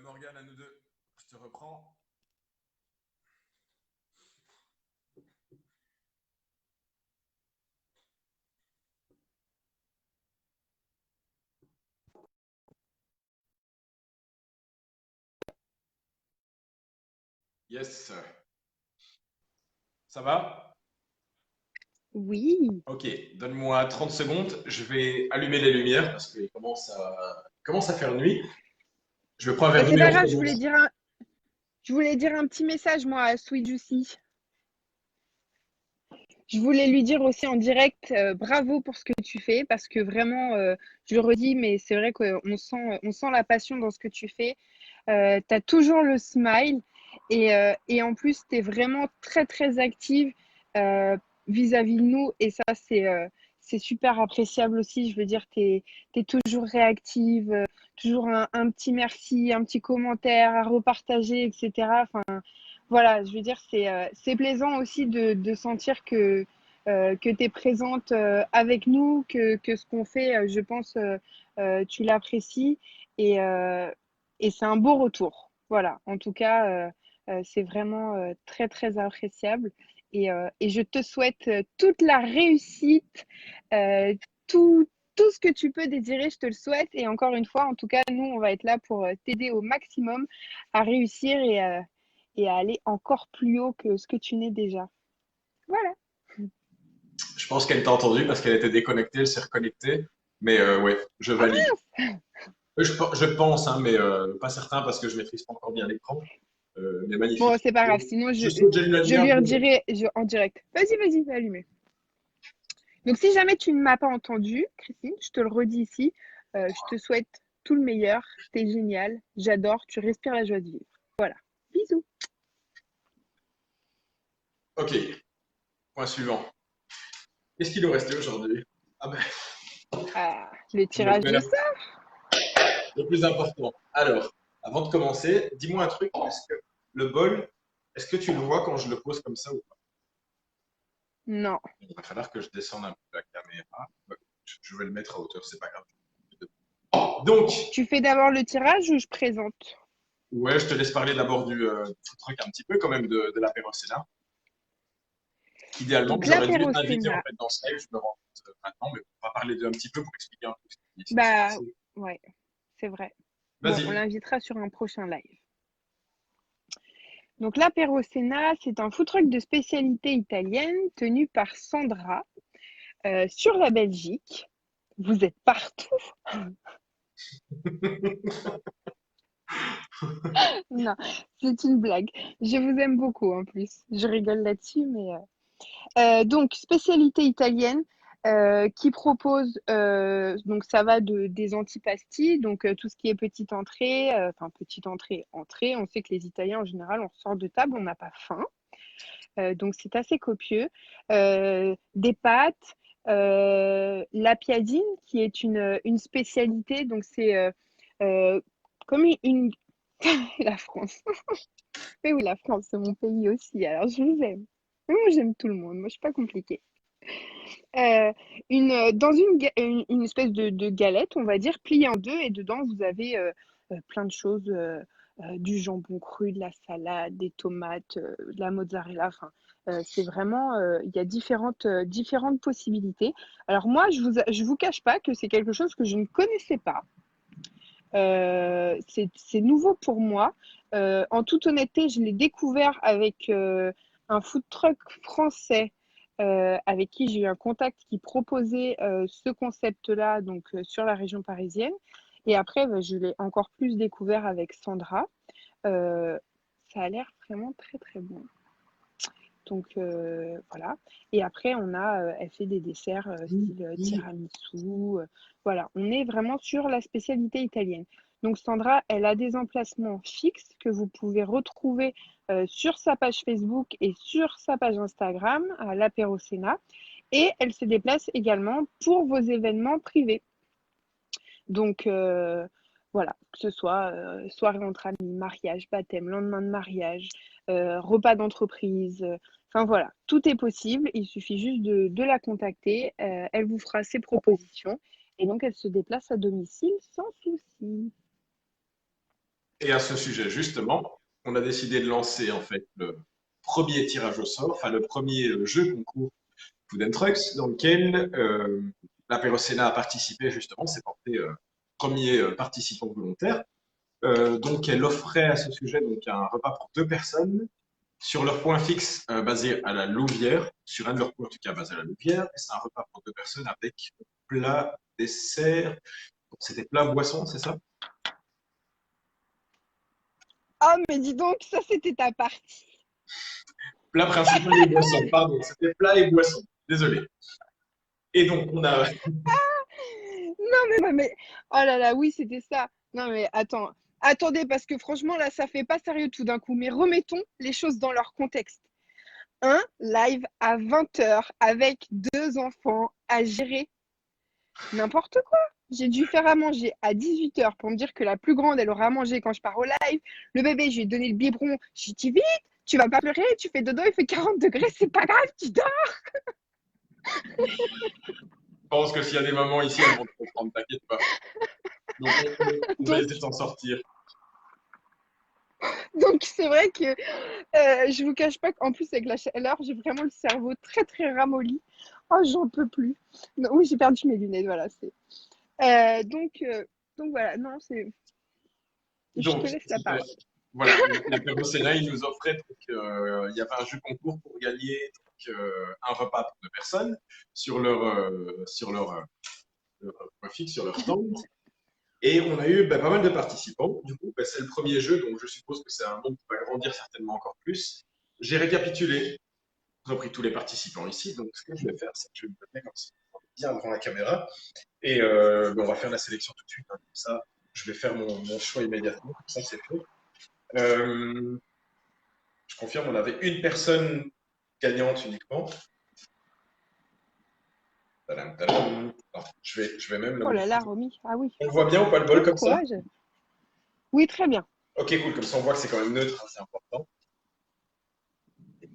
Morgane, à nous deux. Je te reprends. Yes. Ça va?
Oui.
Ok, donne-moi 30 secondes. Je vais allumer les lumières parce qu'il commence à faire nuit. Je prends un
Bah,
verre d'eau
c'est
et on
pas
se
grave,
revoit.
je voulais dire un petit message, moi, à Sweet Juicy. Je voulais lui dire aussi en direct, bravo pour ce que tu fais, parce que vraiment, je le redis, mais c'est vrai on sent la passion dans ce que tu fais. Tu as toujours le smile et en plus, tu es vraiment très, très active euh, vis-à-vis de nous et ça, c'est super appréciable aussi. Je veux dire, tu es toujours réactive, toujours un petit merci, un petit commentaire à repartager, etc. Enfin, voilà, je veux dire, c'est plaisant aussi de sentir que tu es présente avec nous, que ce qu'on fait, je pense, tu l'apprécies. Et, euh, et c'est un beau retour. Voilà, en tout cas, c'est vraiment très, très appréciable. Et je te souhaite toute la réussite, euh, tout, tout ce que tu peux désirer, je te le souhaite. Et encore une fois, en tout cas, nous, on va être là pour t'aider au maximum à réussir et à aller encore plus haut que ce que tu n'es déjà. Voilà.
Je pense qu'elle t'a entendu parce qu'elle était déconnectée, elle s'est reconnectée. Mais ouais, je
Ah
valide. Je pense, hein, mais pas certain parce que je maîtrise pas encore bien l'écran. Mais
bon,
magnifique.
c'est pas grave, sinon
Je saute, j'allume la
je
lumière.
lui redirai en direct. Vas-y, va allumer. Donc, si jamais tu ne m'as pas entendu, Christine, je te le redis ici, je te souhaite tout le meilleur. T'es génial, j'adore, tu respires la joie de vivre. Voilà. Bisous.
Ok, point suivant. Qu'est-ce qu'il nous restait aujourd'hui? Ah ben,
Ah, le
je me
tirage de
perds.
ça?
Le plus important. Alors, avant de commencer, dis-moi un truc. Est-ce que le bol, est-ce que tu le vois quand je le pose comme ça ou pas?
Non.
Il va falloir que je descende un peu la caméra. Ouais, je vais le mettre à hauteur, c'est pas grave. Donc,
Tu fais d'abord le tirage ou je présente?
ouais, je te laisse parler d'abord du truc un petit peu quand même de l'apéro Sénat. Qu'idéalement,
Donc,
j'aurais dû inviter en
l'apéro
fait dans ce live, je me rends compte maintenant, mais on va parler d'eux un petit peu pour expliquer un peu ce qui s'est
bah,
passé.
ouais, c'est vrai. Bon, on
Vas-y.
l'invitera sur un prochain live. Donc, l'apéro Sénat, c'est un food truck de spécialité italienne tenu par Sandra sur la Belgique. Vous êtes partout. Non, c'est une blague. Je vous aime beaucoup en plus. Je rigole là-dessus, mais donc spécialité italienne qui propose donc ça va des antipasti, donc tout ce qui est petite entrée, enfin petite entrée, entrée. On sait que les Italiens en général, on sort de table, on n'a pas faim, donc c'est assez copieux. Des pâtes, la piadine qui est une spécialité, donc c'est euh, comme une la France. Mais oui, la France, c'est mon pays aussi, alors je vous aime. Moi, j'aime tout le monde, moi, je suis pas compliquée. Euh, dans une espèce de galette, on va dire, pliée en deux, et dedans, vous avez plein de choses, du jambon cru, de la salade, des tomates, de la mozzarella, enfin, c'est vraiment, il y a différentes possibilités. Alors moi, je vous cache pas que c'est quelque chose que je ne connaissais pas. C'est nouveau pour moi. En toute honnêteté, je l'ai découvert avec un food truck français avec qui j'ai eu un contact qui proposait ce concept-là donc sur la région parisienne. Et après, bah, je l'ai encore plus découvert avec Sandra. Euh, Ça a l'air vraiment très très bon. Donc voilà. Et après, elle fait des desserts style tiramisu. Voilà, on est vraiment sur la spécialité italienne. Donc Sandra, elle a des emplacements fixes que vous pouvez retrouver sur sa page Facebook et sur sa page Instagram, à l'Apéro Sénat. Et elle se déplace également pour vos événements privés. Donc voilà, que ce soit soirée entre amis, mariage, baptême, lendemain de mariage, repas d'entreprise. Enfin voilà, tout est possible. Il suffit juste de la contacter. Elle vous fera ses propositions. Et donc, elle se déplace à domicile sans souci.
Et à ce sujet, justement, on a décidé de lancer en fait le premier tirage au sort, enfin le premier jeu concours Food and Trucks, dans lequel l'Apéro Sénat a participé justement, c'est porté premier participant volontaire. Donc elle offrait à ce sujet donc un repas pour deux personnes sur leur point fixe basé à la Louvière, sur un de leurs points en tout cas basé à la Louvière. Et c'est un repas pour 2 personnes avec plat, dessert. C'était plat, boisson, c'est ça?
Oh, mais dis donc, ça c'était ta partie.
Plat principal et boisson, pardon, c'était plat et boisson. Désolé. Et donc, on a.
Non, mais, oh là là, oui, c'était ça. Non, mais attendez, parce que franchement, là, ça fait pas sérieux tout d'un coup. Mais remettons les choses dans leur contexte. Un live à 20h avec 2 enfants à gérer. N'importe quoi. J'ai dû faire à manger à 18h pour me dire que la plus grande, elle aura à manger quand je pars au live. Le bébé, je lui ai donné le biberon. J'ai dit vite, tu vas pas pleurer, tu fais dodo, il fait 40 degrés, c'est pas grave, tu dors.
Je pense que s'il y a des mamans ici, elles vont te comprendre, t'inquiète pas. Donc, on va
Donc,
essayer de s'en sortir.
donc c'est vrai que je vous cache pas qu'en plus, avec la chaleur, j'ai vraiment le cerveau très, très ramolli. Oh, j'en peux plus. Non, oui, j'ai perdu mes lunettes, voilà. Donc voilà, non, je te
Donc,
laisse la parole.
voilà, l'apéro Sénat, il nous offrait, donc, il y avait un jeu concours pour gagner donc, un repas pour 2 personnes sur leur fixe, sur leur stand. Et on a eu pas mal de participants. Du coup, c'est le premier jeu, donc je suppose que c'est un nombre qui va grandir certainement encore plus. J'ai récapitulé. J'ai pris tous les participants ici. Donc, ce que je vais faire, c'est que je vais me mettre comme ça, bien devant la caméra. Et on va faire la sélection tout de suite. Hein. Comme ça, je vais faire mon choix immédiatement. Comme ça, c'est fait. Je confirme, on avait une personne gagnante uniquement. Tadam, tadam. Non, je vais même la
Oh là là,
modifier.
Romy, ah oui.
On le voit bien ou pas le bol
Quel
comme ça?
courage. Oui, très bien.
Ok, cool. Comme ça, on voit que c'est quand même neutre. Hein, c'est important.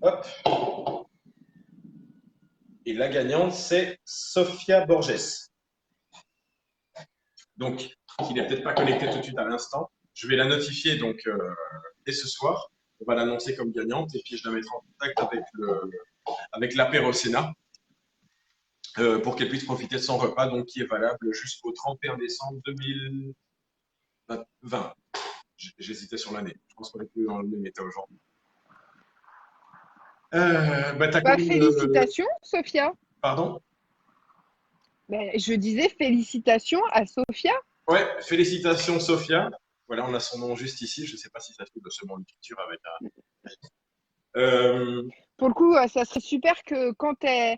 Hop. Et la gagnante, c'est Sofia Borges. Donc, qui n'est peut-être pas connectée tout de suite à l'instant. Je vais la notifier donc dès ce soir. On va l'annoncer comme gagnante et puis je la mettrai en contact avec l'apéro Sénat pour qu'elle puisse profiter de son repas, donc qui est valable jusqu'au 31 décembre 2020. J'hésitais sur l'année. Je pense qu'on est plus dans le même état aujourd'hui.
Félicitations, Sophia.
Pardon?
Je disais félicitations à Sophia.
Ouais, félicitations, Sophia. Voilà, on a son nom juste ici. Je ne sais pas si ça se trouve seulement l'écriture avec un.
Pour le coup, ça serait super que quand elle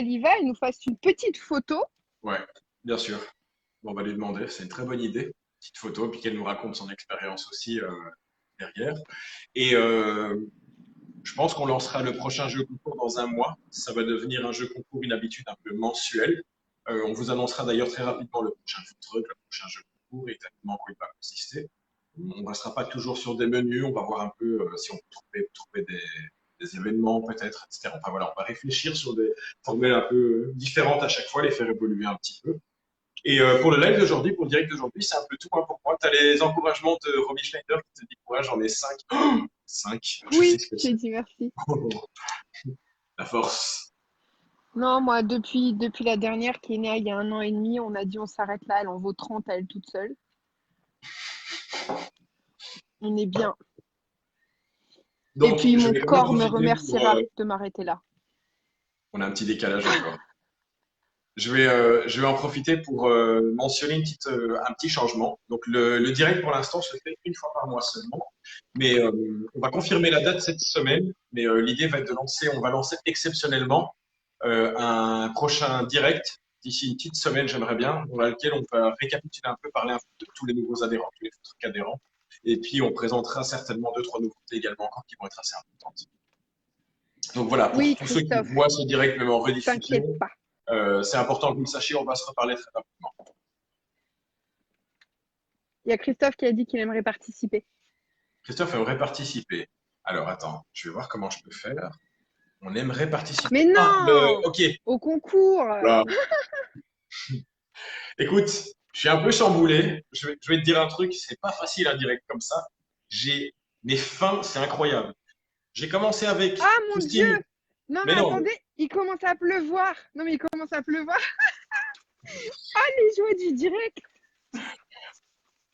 y va, elle nous fasse une petite photo.
Ouais, bien sûr. Bon, on va lui demander. C'est une très bonne idée. Petite photo, puis qu'elle nous raconte son expérience aussi derrière. Et je pense qu'on lancera le prochain jeu concours dans un mois. Ça va devenir un jeu concours, une habitude un peu mensuelle. On vous annoncera d'ailleurs très rapidement le prochain food truck, le prochain jeu concours, exactement en quoi il va consister. On ne restera pas toujours sur des menus, on va voir un peu si on peut trouver des événements peut-être, etc. Enfin voilà, on va réfléchir sur des formules un peu différentes à chaque fois, les faire évoluer un petit peu. Et pour le live d'aujourd'hui, pour le direct d'aujourd'hui, c'est un peu tout hein, pour moi. Tu as les encouragements de Romy Schneider qui te dit courage, j'en ai 5. 5.
Oui, j'ai dit merci.
La force.
Non, moi, depuis la dernière qui est née il y a 1 an et demi, on a dit on s'arrête là, elle en vaut 30 à elle toute seule. On est bien. Donc, et puis mon corps me remerciera de m'arrêter là.
On a un petit décalage encore. Je vais en profiter pour mentionner un petit changement. Donc le direct pour l'instant se fait une fois par mois seulement, mais on va confirmer la date cette semaine. Mais l'idée va être on va lancer exceptionnellement un prochain direct d'ici une petite semaine, j'aimerais bien, dans lequel on va récapituler un peu, parler un peu de tous les nouveaux adhérents, tous les trucs adhérents, et puis on présentera certainement 2-3 nouveautés également encore qui vont être assez importantes. Donc voilà, pour tous ceux qui voient ce direct même en rediffusion.
T'inquiète pas.
C'est important que vous le sachiez, on va se reparler très rapidement.
Il y a Christophe qui a dit qu'il aimerait participer.
Christophe aimerait participer. Alors attends, je vais voir comment je peux faire. On aimerait participer.
Mais non
ok.
Au concours
Voilà. Écoute, je suis un peu chamboulé. Je vais te dire un truc, c'est pas facile un direct comme ça. Mes fins, c'est incroyable. J'ai commencé avec.
Ah mon Dieu! Non, mais attendez, il commence à pleuvoir. Non, mais il commence à pleuvoir. Ah, les joies du direct.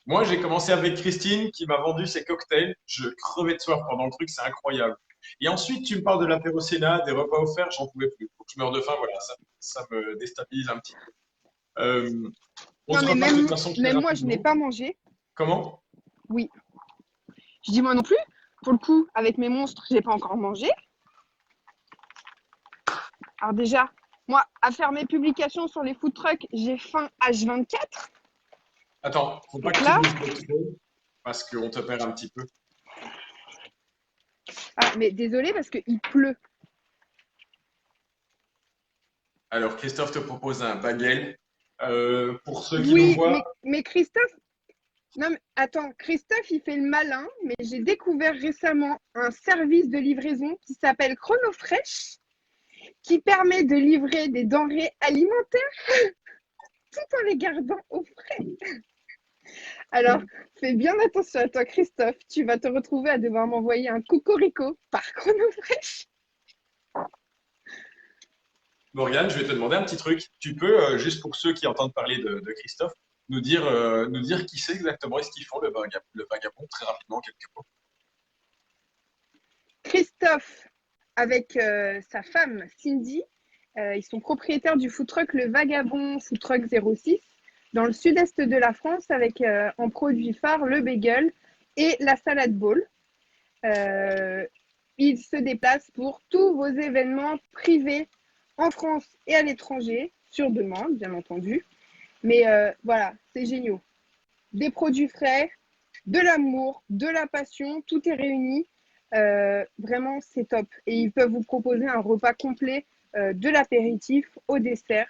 Moi, j'ai commencé avec Christine qui m'a vendu ses cocktails. Je crevais de soif pendant le truc, c'est incroyable. Et ensuite, tu me parles de l'apéro Sénat, des repas offerts, j'en pouvais plus. Faut que je meurs de faim, voilà, ça me déstabilise un petit peu. On
Non,
se
mais
reparle de toute façon très
même moi, je n'ai
rapidement.
pas mangé.
Comment?
Oui. Je dis moi non plus. Pour le coup, avec mes monstres, j'ai pas encore mangé. Alors déjà, moi, à faire mes publications sur les food trucks, j'ai faim H24.
Attends, faut pas
Donc
que tu
là,
bouges de trop, parce qu'on te perd un petit peu.
ah, mais désolé parce qu'il pleut.
Alors, Christophe te propose un bagel. Pour ceux qui nous
Oui,
voient,
mais Christophe, non, mais attends, Christophe, il fait le malin, mais j'ai découvert récemment un service de livraison qui s'appelle ChronoFresh, qui permet de livrer des denrées alimentaires tout en les gardant au frais. Alors, fais bien attention à toi, Christophe. Tu vas te retrouver à devoir m'envoyer un cocorico par ChronoFresh.
Morgane, je vais te demander un petit truc. Tu peux, juste pour ceux qui entendent parler de Christophe, nous dire qui c'est exactement et ce qu'ils font, le vagabond, très rapidement, quelques mots.
Christophe, avec sa femme Cindy, ils sont propriétaires du food truck Le Vagabond Food Truck 06 dans le sud-est de la France avec en produit phare le bagel et la salade bowl. Ils se déplacent pour tous vos événements privés en France et à l'étranger, sur demande, bien entendu. Mais voilà, c'est génial. Des produits frais, de l'amour, de la passion, tout est réuni. Vraiment, c'est top. Et ils peuvent vous proposer un repas complet de l'apéritif au dessert.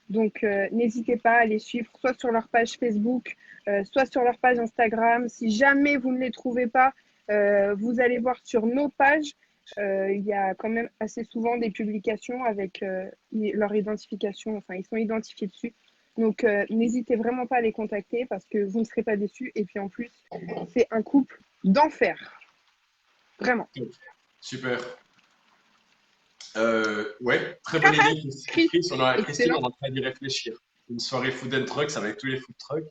Donc, n'hésitez pas à les suivre, soit sur leur page Facebook, soit sur leur page Instagram. Si jamais vous ne les trouvez pas, vous allez voir sur nos pages. Il y a quand même assez souvent des publications avec leur identification. Enfin, ils sont identifiés dessus. Donc, n'hésitez vraiment pas à les contacter parce que vous ne serez pas déçus. Et puis, en plus, c'est un couple d'enfer. Vraiment.
Super. Ouais, très bonne idée, Christine. Christine,
Excellent.
on est en train d'y réfléchir. Une soirée food and trucks avec tous les food trucks.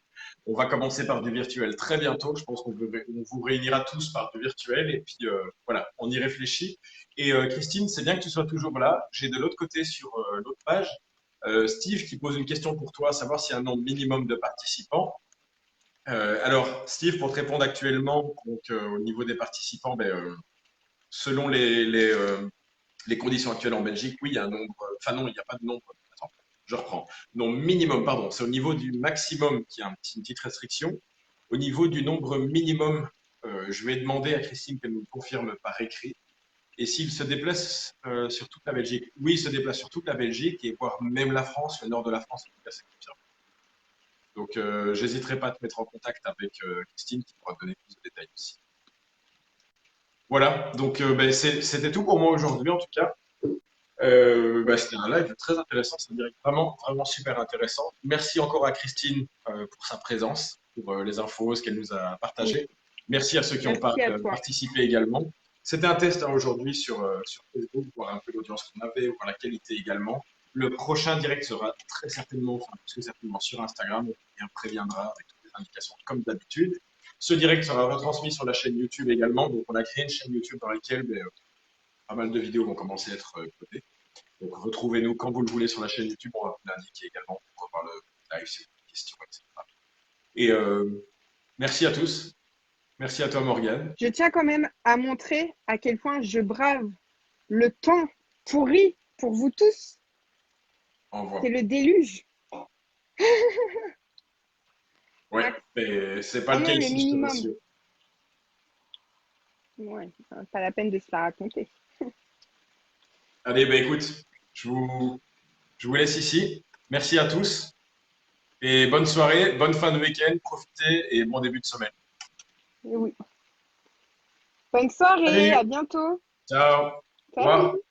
On va commencer par du virtuel très bientôt. Je pense qu'on vous réunira tous par du virtuel. Et puis voilà, on y réfléchit. Et Christine, c'est bien que tu sois toujours là. J'ai de l'autre côté sur l'autre page Steve qui pose une question pour toi, à savoir s'il y a un nombre minimum de participants. Alors, Steve, pour te répondre actuellement, donc, au niveau des participants, selon les conditions actuelles en Belgique, oui, il y a un nombre. Enfin, non, il n'y a pas de nombre. Attends, je reprends. Nombre minimum, pardon. C'est au niveau du maximum qu'il y a une petite restriction. Au niveau du nombre minimum, je vais demander à Christine qu'elle nous confirme par écrit. Et s'il se déplace sur toute la Belgique, oui, il se déplace sur toute la Belgique et voire même la France, le nord de la France, en tout cas, c'est confirmé. Donc, j'hésiterai pas à te mettre en contact avec Christine qui pourra te donner plus de détails aussi. Voilà, donc c'était tout pour moi aujourd'hui en tout cas. C'était un live très intéressant, c'est vraiment, vraiment super intéressant. Merci encore à Christine pour sa présence, pour les infos, ce qu'elle nous a
Oui.
partagé. Merci à ceux qui ont
Merci à toi.
participé également. C'était un test aujourd'hui sur Facebook, voir un peu l'audience qu'on avait, voir la qualité également. Le prochain direct sera très certainement, enfin plus que certainement sur Instagram, on préviendra avec toutes les indications comme d'habitude. Ce direct sera retransmis sur la chaîne YouTube également, donc on a créé une chaîne YouTube dans laquelle pas mal de vidéos vont commencer à être codées. Donc retrouvez-nous quand vous le voulez sur la chaîne YouTube, on va vous l'indiquer également pour voir le live si vous avez des questions, etc. Et merci à tous. Merci à toi, Morgane.
Je tiens quand même à montrer à quel point je brave le temps pourri pour vous tous.
Au revoir.
C'est le déluge.
Ouais, mais c'est pas le cas ici, je te rassure.
Ouais, pas la peine de se la raconter.
Allez, écoute, je vous laisse ici. Merci à tous. Et bonne soirée, bonne fin de week-end, profitez et bon début de semaine.
Oui. Bonne soirée,
Salut.
à bientôt.
Ciao. Au revoir.
Salut.